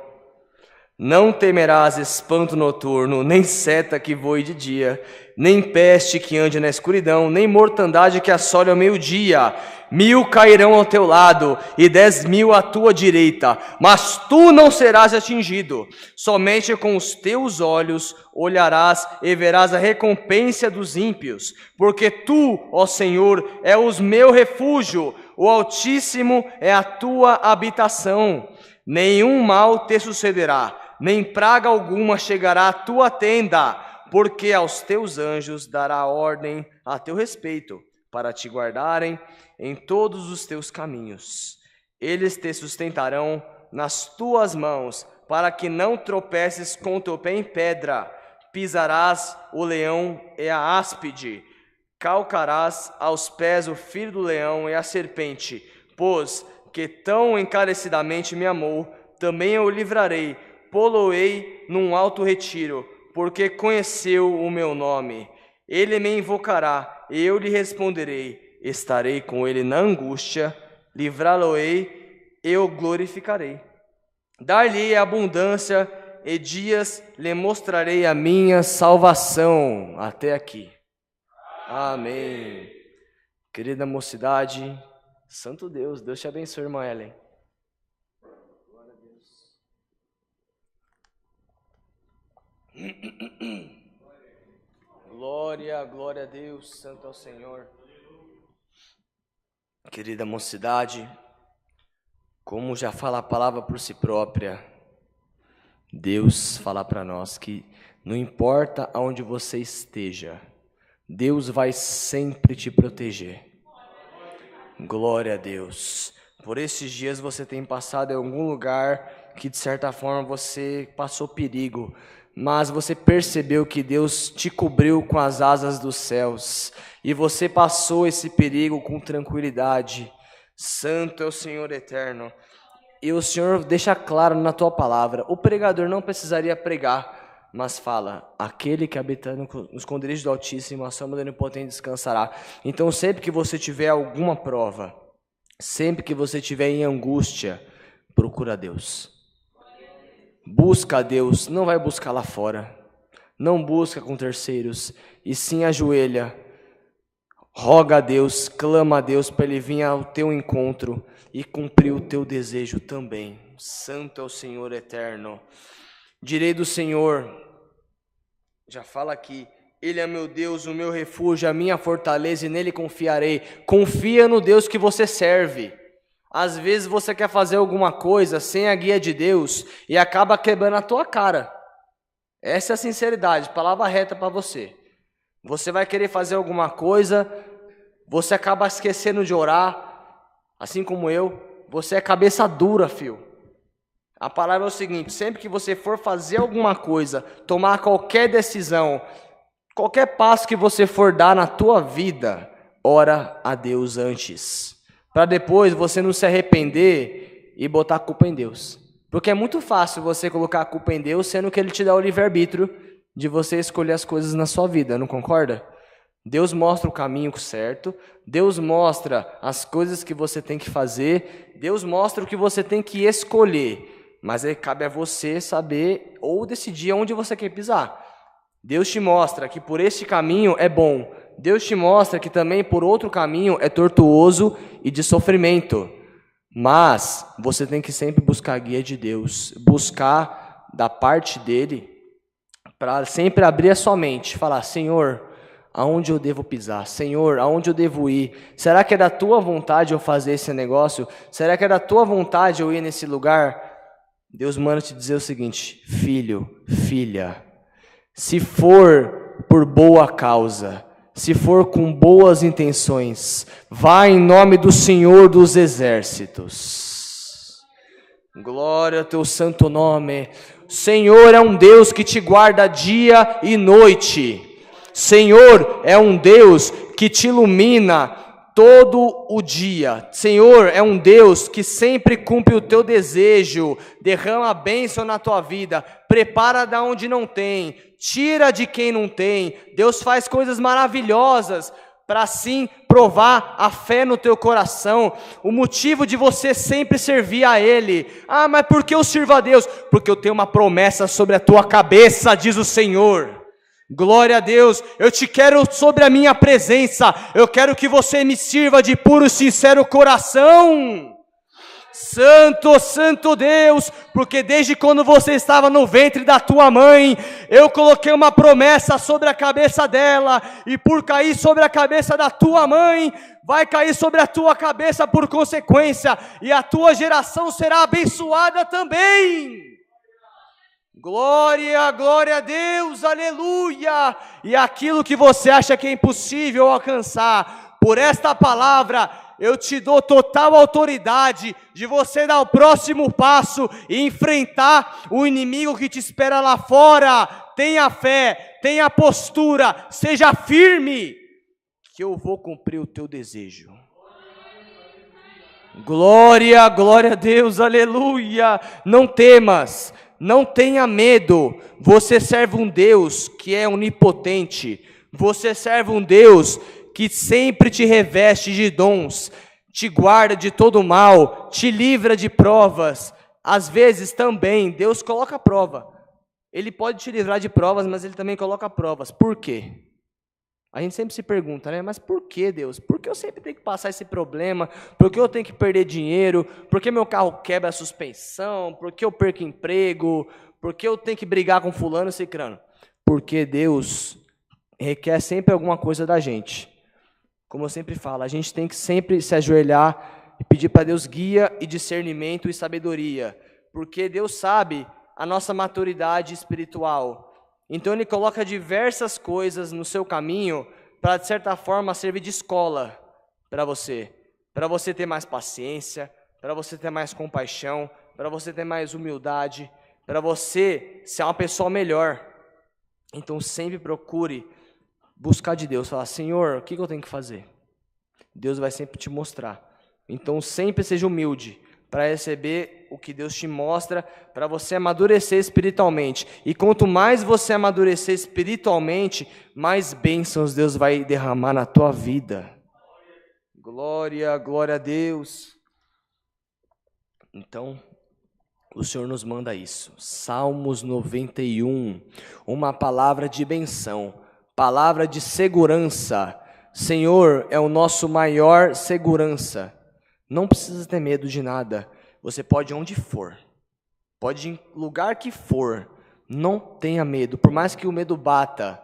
Não temerás espanto noturno, nem seta que voe de dia, nem peste que ande na escuridão, nem mortandade que assole ao meio-dia. 1000 cairão ao teu lado e 10.000 à tua direita, mas tu não serás atingido. Somente com os teus olhos olharás e verás a recompensa dos ímpios, porque tu, ó Senhor, é o meu refúgio, o Altíssimo é a tua habitação. Nenhum mal te sucederá, nem praga alguma chegará à tua tenda, porque aos teus anjos dará ordem a teu respeito, para te guardarem em todos os teus caminhos. Eles te sustentarão nas tuas mãos, para que não tropeces com teu pé em pedra. Pisarás o leão e a áspide, calcarás aos pés o filho do leão e a serpente, pois que tão encarecidamente me amou, também eu o livrarei, pô-lo-ei num alto retiro, porque conheceu o meu nome. Ele me invocará, e eu lhe responderei, estarei com ele na angústia, livrá-lo-ei, eu glorificarei. Dar-lhe abundância, e dias lhe mostrarei a minha salvação. Até aqui. Amém. Querida mocidade, santo Deus, Deus te abençoe, irmã Ellen. Glória, glória a Deus, santo é o Senhor. Querida mocidade, como já fala a palavra por si própria, Deus fala para nós que não importa aonde você esteja, Deus vai sempre te proteger. Glória a Deus. Por esses dias você tem passado em algum lugar que de certa forma você passou perigo, mas você percebeu que Deus te cobriu com as asas dos céus e você passou esse perigo com tranquilidade. Santo é o Senhor eterno. E o Senhor deixa claro na tua palavra, o pregador não precisaria pregar, mas fala, aquele que habita no esconderijo do Altíssimo, a sombra do Onipotente descansará. Então sempre que você tiver alguma prova, sempre que você estiver em angústia, procura Deus. Busca a Deus, não vai buscar lá fora, não busca com terceiros, e sim ajoelha, roga a Deus, clama a Deus para Ele vir ao teu encontro e cumprir o teu desejo também. Santo é o Senhor eterno. Direi do Senhor, já fala aqui, Ele é meu Deus, o meu refúgio, a minha fortaleza, e nele confiarei. Confia no Deus que você serve. Às vezes você quer fazer alguma coisa sem a guia de Deus e acaba quebrando a tua cara. Essa é a sinceridade, palavra reta para você. Você vai querer fazer alguma coisa, você acaba esquecendo de orar, assim como eu, você é cabeça dura, filho. A palavra é o seguinte, sempre que você for fazer alguma coisa, tomar qualquer decisão, qualquer passo que você for dar na tua vida, ora a Deus antes, para depois você não se arrepender e botar a culpa em Deus. Porque é muito fácil você colocar a culpa em Deus, sendo que Ele te dá o livre-arbítrio de você escolher as coisas na sua vida, não concorda? Deus mostra o caminho certo, Deus mostra as coisas que você tem que fazer, Deus mostra o que você tem que escolher, mas aí cabe a você saber ou decidir onde você quer pisar. Deus te mostra que por este caminho é bom, Deus te mostra que também por outro caminho é tortuoso e de sofrimento. Mas você tem que sempre buscar a guia de Deus, buscar da parte dele, para sempre abrir a sua mente, falar, Senhor, aonde eu devo pisar? Senhor, aonde eu devo ir? Será que é da tua vontade eu fazer esse negócio? Será que é da tua vontade eu ir nesse lugar? Deus manda te dizer o seguinte, filho, filha, se for por boa causa, se for com boas intenções, vá em nome do Senhor dos Exércitos. Glória ao teu santo nome. Senhor é um Deus que te guarda dia e noite. Senhor é um Deus que te ilumina todo o dia. Senhor é um Deus que sempre cumpre o teu desejo, derrama a bênção na tua vida, prepara da onde não tem, tira de quem não tem. Deus faz coisas maravilhosas para assim provar a fé no teu coração, o motivo de você sempre servir a Ele. Ah, mas por que eu sirvo a Deus? Porque eu tenho uma promessa sobre a tua cabeça, diz o Senhor. Glória a Deus, eu te quero sobre a minha presença, eu quero que você me sirva de puro e sincero coração. Santo, santo Deus, porque desde quando você estava no ventre da tua mãe, eu coloquei uma promessa sobre a cabeça dela, e por cair sobre a cabeça da tua mãe, vai cair sobre a tua cabeça por consequência, e a tua geração será abençoada também. Glória, glória a Deus, aleluia! E aquilo que você acha que é impossível alcançar, por esta palavra, eu te dou total autoridade de você dar o próximo passo e enfrentar o inimigo que te espera lá fora. Tenha fé, tenha postura, seja firme, que eu vou cumprir o teu desejo. Glória, glória a Deus, aleluia! Não temas. Não tenha medo, você serve um Deus que é onipotente, você serve um Deus que sempre te reveste de dons, te guarda de todo mal, te livra de provas. Às vezes também Deus coloca prova, Ele pode te livrar de provas, mas Ele também coloca provas. Por quê? A gente sempre se pergunta, né? Mas por que, Deus? Por que eu sempre tenho que passar esse problema? Por que eu tenho que perder dinheiro? Por que meu carro quebra a suspensão? Por que eu perco emprego? Por que eu tenho que brigar com fulano e cicrano? Porque Deus requer sempre alguma coisa da gente. Como eu sempre falo, a gente tem que sempre se ajoelhar e pedir para Deus guia e discernimento e sabedoria. Porque Deus sabe a nossa maturidade espiritual. Então Ele coloca diversas coisas no seu caminho para, de certa forma, servir de escola para você ter mais paciência, para você ter mais compaixão, para você ter mais humildade, para você ser uma pessoa melhor. Então sempre procure buscar de Deus, falar, Senhor, o que eu tenho que fazer? Deus vai sempre te mostrar. Então sempre seja humilde para receber o que Deus te mostra, para você amadurecer espiritualmente. E quanto mais você amadurecer espiritualmente, mais bênçãos Deus vai derramar na tua vida. Glória, glória a Deus. Então, o Senhor nos manda isso. Salmos 91, uma palavra de benção, palavra de segurança. Senhor é o nosso maior segurança. Não precisa ter medo de nada. Você pode ir onde for. Pode ir em lugar que for. Não tenha medo. Por mais que o medo bata,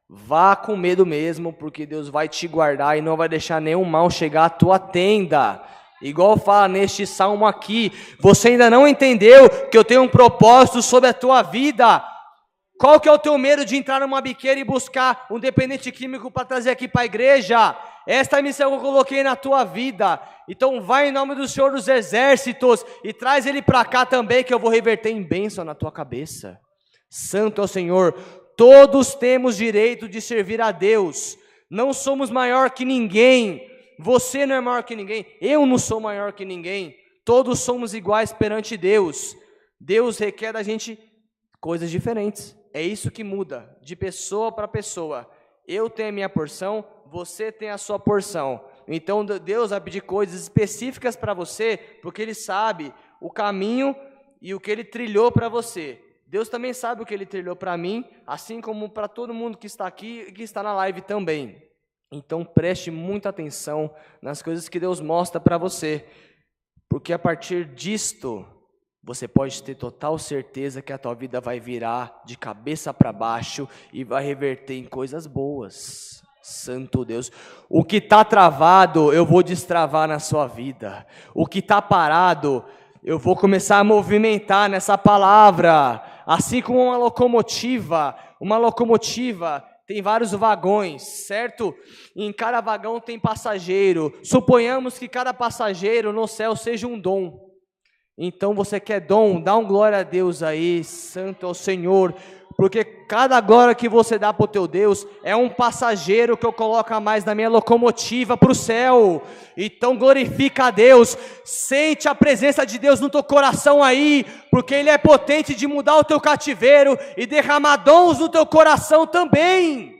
vá com medo mesmo, porque Deus vai te guardar e não vai deixar nenhum mal chegar à tua tenda. Igual fala neste salmo aqui, você ainda não entendeu que eu tenho um propósito sobre a tua vida. Qual que é o teu medo de entrar numa biqueira e buscar um dependente químico para trazer aqui para a igreja? Esta é a missão que eu coloquei na tua vida. Então vai em nome do Senhor dos Exércitos e traz ele para cá também, que eu vou reverter em bênção na tua cabeça. Santo é o Senhor. Todos temos direito de servir a Deus. Não somos maior que ninguém. Você não é maior que ninguém. Eu não sou maior que ninguém. Todos somos iguais perante Deus. Deus requer da gente coisas diferentes. É isso que muda de pessoa para pessoa. Eu tenho a minha porção, você tem a sua porção. Então Deus vai pedir coisas específicas para você, porque Ele sabe o caminho e o que Ele trilhou para você. Deus também sabe o que Ele trilhou para mim, assim como para todo mundo que está aqui e que está na live também. Então preste muita atenção nas coisas que Deus mostra para você, porque a partir disto, você pode ter total certeza que a tua vida vai virar de cabeça para baixo e vai reverter em coisas boas. Santo Deus. O que está travado, eu vou destravar na sua vida. O que está parado, eu vou começar a movimentar nessa palavra. Assim como uma locomotiva tem vários vagões, certo? E em cada vagão tem passageiro. Suponhamos que cada passageiro no céu seja um dom. Então você quer dom, dá um glória a Deus aí, santo é o Senhor, porque cada glória que você dá para o teu Deus é um passageiro que eu coloco a mais na minha locomotiva para o céu. Então glorifica a Deus, sente a presença de Deus no teu coração aí, porque Ele é potente de mudar o teu cativeiro e derramar dons no teu coração também.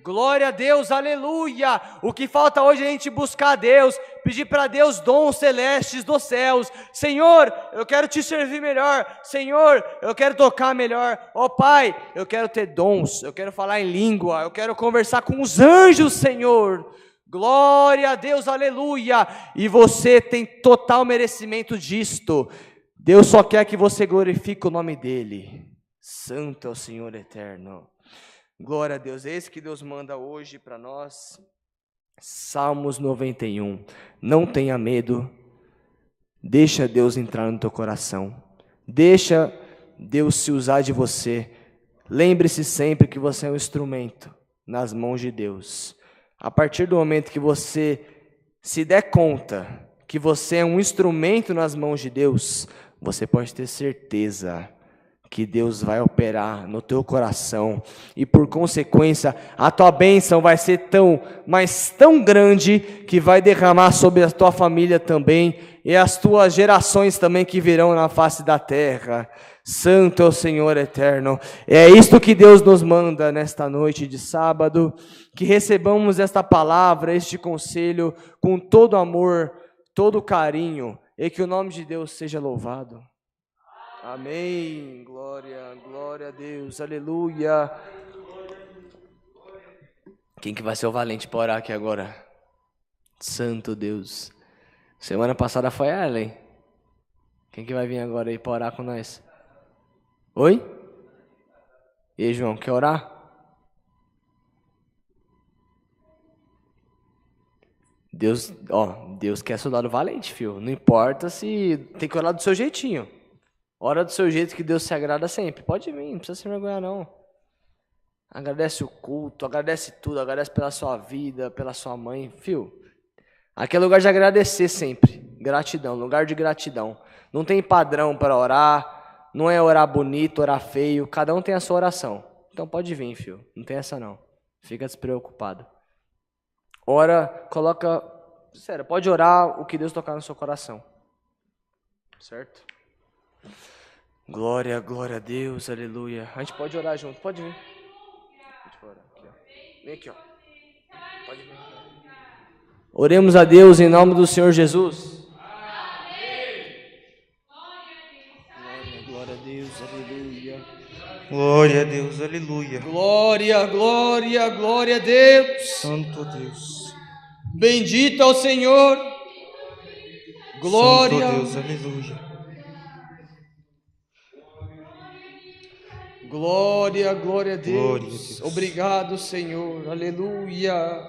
Glória a Deus, aleluia. O que falta hoje é a gente buscar a Deus, pedir para Deus dons celestes dos céus. Senhor, eu quero te servir melhor. Senhor, eu quero tocar melhor. Ó Pai, eu quero ter dons, eu quero falar em língua, eu quero conversar com os anjos, Senhor. Glória a Deus, aleluia. E você tem total merecimento disto. Deus só quer que você glorifique o nome dEle. Santo é o Senhor eterno. Glória a Deus, é esse que Deus manda hoje para nós. Salmos 91. Não tenha medo, deixa Deus entrar no teu coração, deixa Deus se usar de você. Lembre-se sempre que você é um instrumento nas mãos de Deus. A partir do momento que você se der conta que você é um instrumento nas mãos de Deus, você pode ter certeza que Deus vai operar no teu coração e por consequência a tua bênção vai ser mas tão grande que vai derramar sobre a tua família também e as tuas gerações também que virão na face da terra. Santo é o Senhor eterno. É isto que Deus nos manda nesta noite de sábado, que recebamos esta palavra, este conselho com todo amor, todo carinho e que o nome de Deus seja louvado. Amém, glória, glória a Deus, aleluia. Quem que vai ser o valente para orar aqui agora? Santo Deus. Semana passada foi a Ellen. Quem que vai vir agora aí para orar com nós? Oi? E aí, João, quer orar? Deus quer soldado valente, filho. Não importa se tem que orar do seu jeitinho. Ora do seu jeito que Deus se agrada sempre. Pode vir, não precisa se envergonhar não. Agradece o culto, agradece tudo, agradece pela sua vida, pela sua mãe. Filho, aqui é lugar de agradecer sempre. Gratidão, lugar de gratidão. Não tem padrão para orar, não é orar bonito, orar feio. Cada um tem a sua oração. Então pode vir, filho. Não tem essa não. Fica despreocupado. Ora, coloca... Sério, pode orar o que Deus tocar no seu coração. Certo? Glória, glória a Deus, aleluia. A gente pode orar junto, pode vir. Pode orar aqui, ó. Vem aqui, ó. Pode vir. Oremos a Deus em nome do Senhor Jesus. Glória, glória a Deus, aleluia. Glória a Deus, aleluia. Glória, glória, glória a Deus. Santo Deus. Bendito é o Senhor. Glória. Santo Deus, aleluia. Glória, glória a Deus. Glória a Deus. Obrigado, Senhor. Aleluia.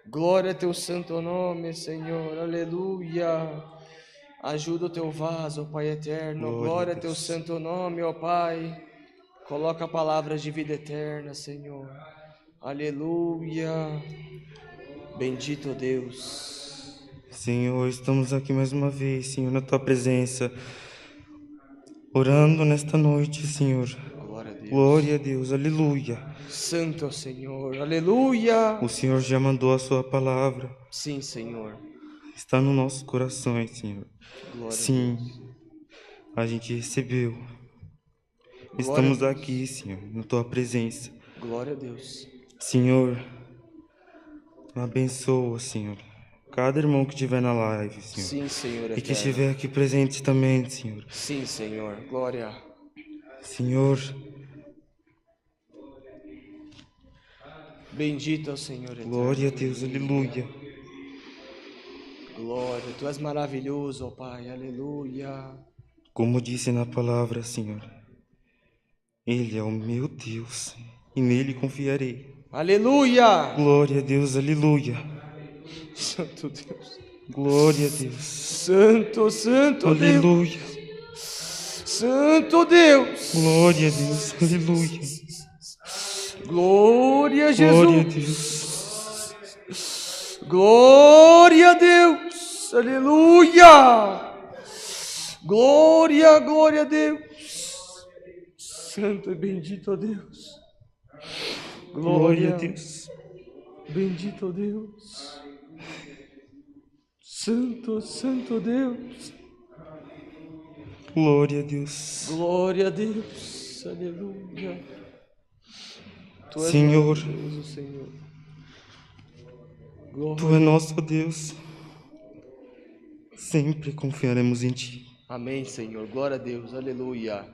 Glória a teu santo nome, Senhor. Aleluia. Ajuda o teu vaso, Pai eterno. Glória a teu santo nome, ó Pai. Coloca palavras de vida eterna, Senhor. Aleluia. Bendito Deus. Senhor, estamos aqui mais uma vez, Senhor, na Tua presença, orando nesta noite, Senhor. Glória a Deus. Glória a Deus, aleluia. Santo é o Senhor, aleluia. O Senhor já mandou a Sua palavra, Sim, Senhor. está nos nossos corações, Senhor. Glória Sim, a Deus. a gente recebeu. Glória Estamos a Deus. aqui, Senhor, na Tua presença. Glória a Deus. Senhor, abençoa, Senhor, cada irmão que estiver na live, Senhor. Sim, Senhor E que eterno. estiver aqui presente também, Senhor. Sim, Senhor. Glória. Senhor, Bendito é o Senhor eterno. glória a Deus, aleluia. Glória. Tu és maravilhoso, ó Pai. Aleluia. Como disse na palavra, Senhor, Ele é o meu Deus e nele confiarei. Aleluia. Glória a Deus, aleluia. Santo Deus. Glória a Deus, Santo, santo Deus. aleluia. Santo Deus. Glória a Deus, aleluia. Glória a Glória a Jesus. Deus, Glória a Deus. Aleluia. Glória, glória a Deus. Santo e bendito a Deus. glória a Deus. Bendito a Deus. Santo, santo Deus. Glória a Deus. Glória a Deus. Aleluia. Tu és Senhor, maravilhoso, Senhor. Tu Glória. é nosso Deus. Sempre confiaremos em Ti. Amém, Senhor. Glória a Deus. Aleluia.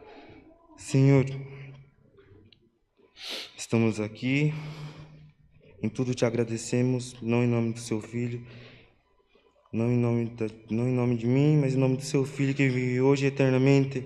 Senhor, estamos aqui, em tudo te agradecemos, não em nome do Seu Filho, não em nome de mim, mas em nome do Seu Filho que vive hoje e eternamente.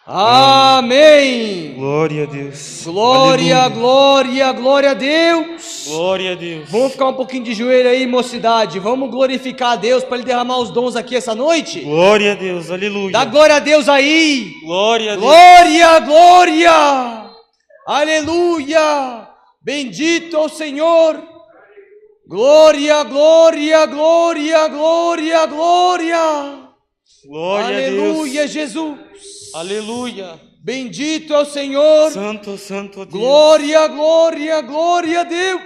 Amém. Glória a Deus. Glória, Aleluia. glória, glória a Deus. Glória a Deus. Vamos ficar um pouquinho de joelho aí, mocidade. Vamos glorificar a Deus para Ele derramar os dons aqui essa noite. Glória a Deus, aleluia. Dá glória a Deus aí. Glória a Deus. Glória, glória. Aleluia. Bendito é o Senhor. Glória, glória, glória, glória, glória. Glória Aleluia, a Deus. Jesus. Aleluia. Bendito é o Senhor. Santo, santo Deus. Glória, glória, glória a Deus.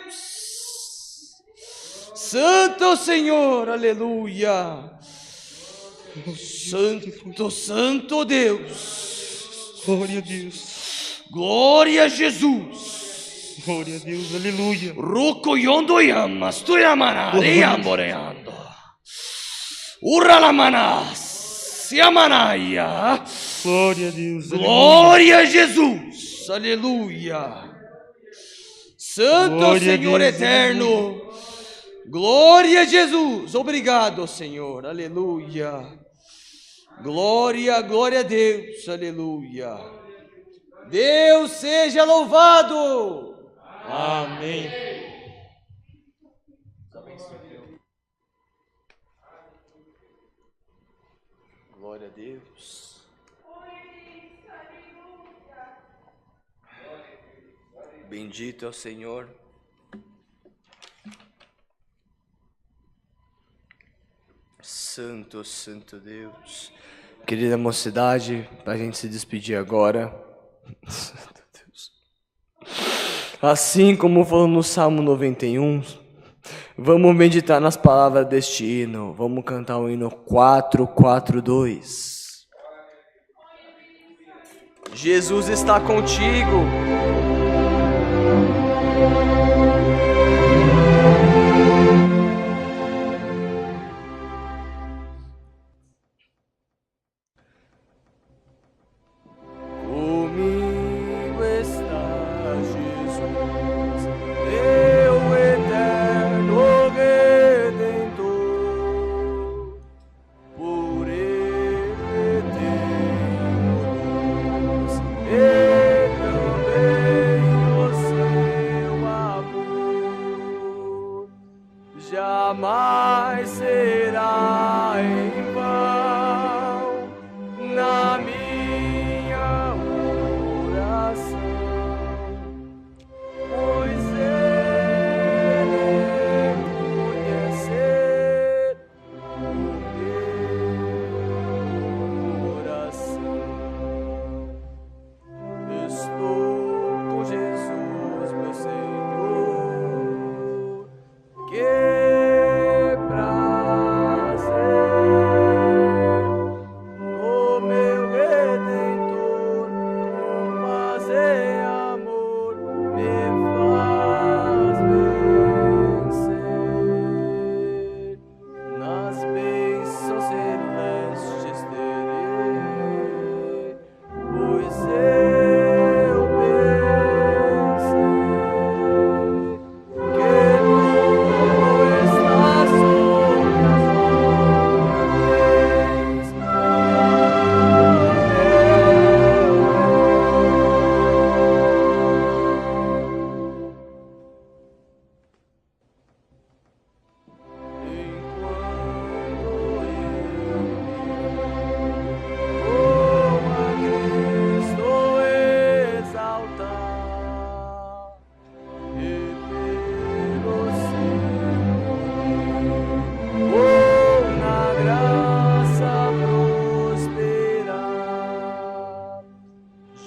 Santo é o Senhor, aleluia. Santo, santo Deus. Glória a Deus. Glória a Jesus. Glória a Deus, aleluia. Ruko yondo yamas, tu yamana, yamboreando. Uralamanas, yamanaya. Glória a Deus, aleluia. Glória a Jesus, aleluia. Santo é o Glória a Senhor Deus, eterno. Glória a Jesus, obrigado, Senhor, aleluia. Glória, glória a Deus, aleluia. Deus seja louvado. Amém. Glória a Deus. Bendito é o Senhor. Santo, santo Deus. Querida mocidade, para a gente se despedir agora. Santo Deus. Assim como falou no Salmo 91, vamos meditar nas palavras deste hino. Vamos cantar o hino 442. Jesus está contigo. Comigo está Jesus, meu eterno Redentor. Por Ele tenho luz e também o seu amor. Jesus, meu Senhor. Que prazer no meu Redentor, com paz e amor me faz vencer. Nas bênçãos celestes terei, pois eu pensei que tudo está sob as ordens do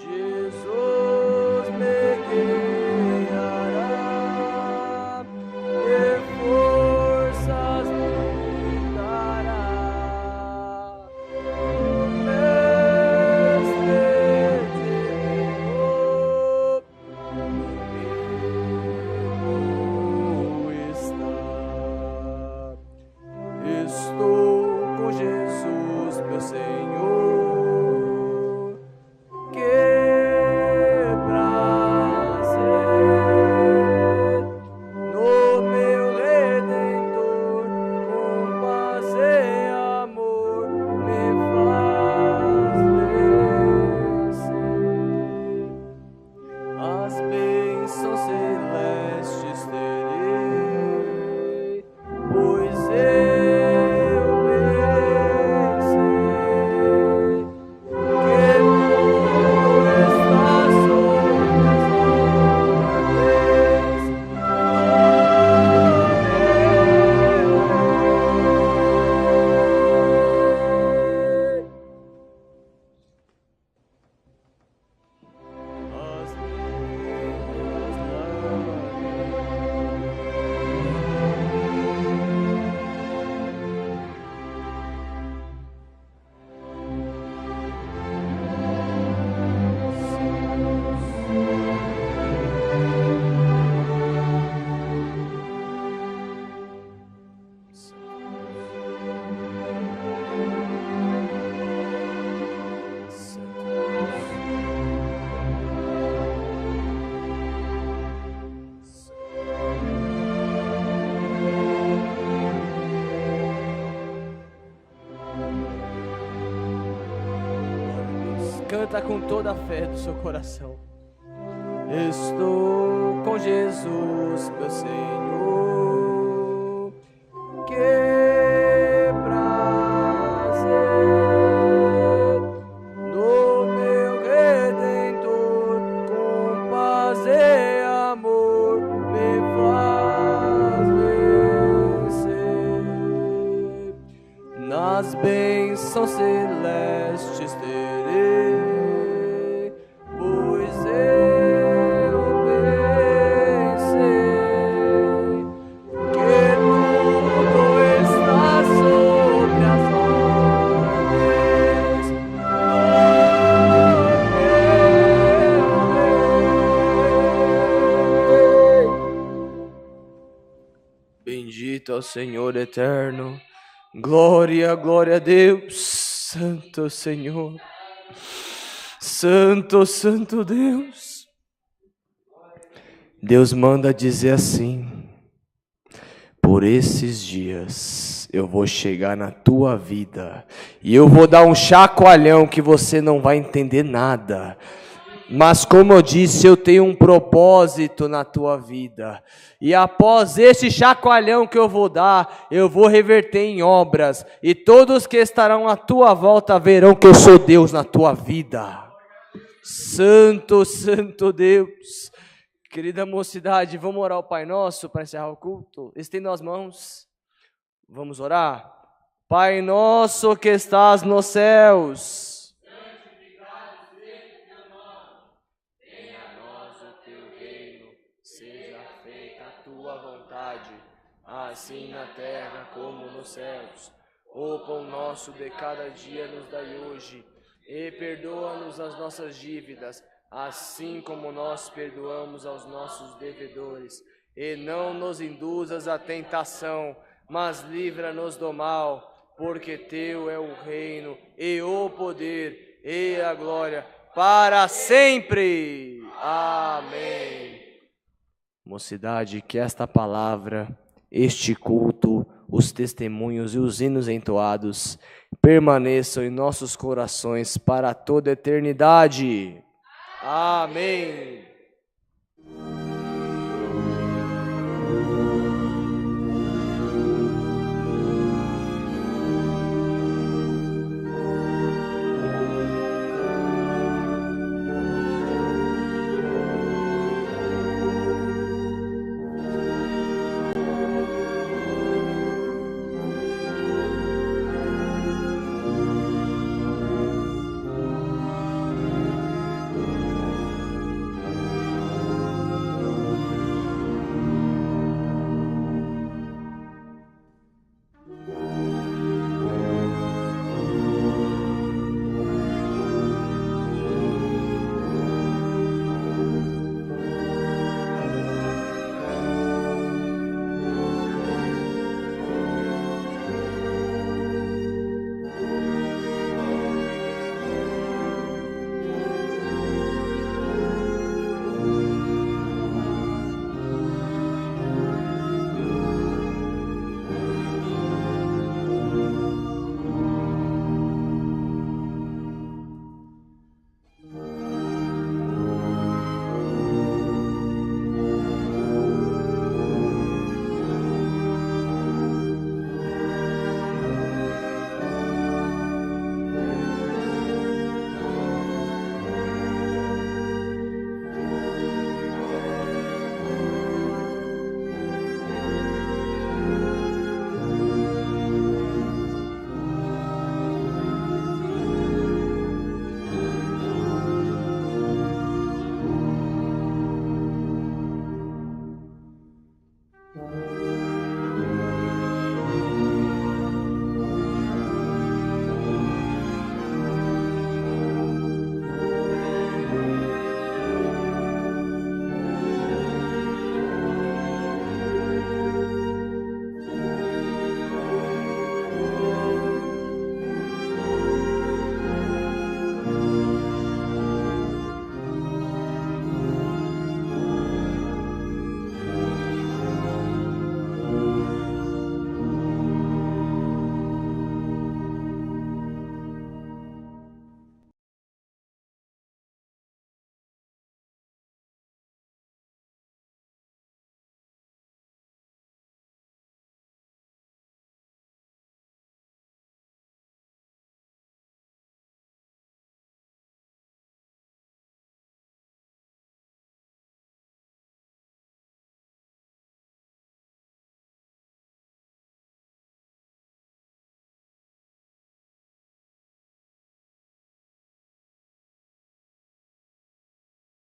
Jesus me guiará e forças me dará. Mestre divino, comigo está. Estou com Jesus, meu Senhor. Que prazer no meu Redentor, com paz e amor me faz vencer. As bênçãos celestes terei, pois eu pensei que tudo está sob as ordens do meu Rei. As Canta com toda a fé do seu coração. Estou com Jesus, meu Senhor. Que prazer no meu Redentor, com paz e amor me faz vencer. Nas bênçãos celestes terei, pois eu pensei que tudo está sob as ordens do meu Rei. Bendito é o Senhor eterno. Glória, glória a Deus. Santo Senhor. Santo, santo Deus. Deus manda dizer assim: por esses dias eu vou chegar na tua vida e eu vou dar um chacoalhão que você não vai entender nada. Mas como eu disse, eu tenho um propósito na tua vida. E após esse chacoalhão que eu vou dar, eu vou reverter em obras. E todos que estarão à tua volta verão que eu sou Deus na tua vida. Santo, santo Deus. Querida mocidade, vamos orar o Pai Nosso para encerrar o culto? Estenda as mãos. Vamos orar? Pai Nosso que estás nos céus, santificado seja o teu nome. Venha a nós o teu verdade, assim na terra como nos céus. O pão nosso de cada dia nos dai hoje, e perdoa-nos as nossas dívidas, assim como nós perdoamos aos nossos devedores. E não nos induzas à tentação, mas livra-nos do mal, porque teu é o reino, e o poder, e a glória, para sempre. Amém. Mocidade, que esta palavra, este culto, os testemunhos e os hinos entoados permaneçam em nossos corações para toda a eternidade. Amém.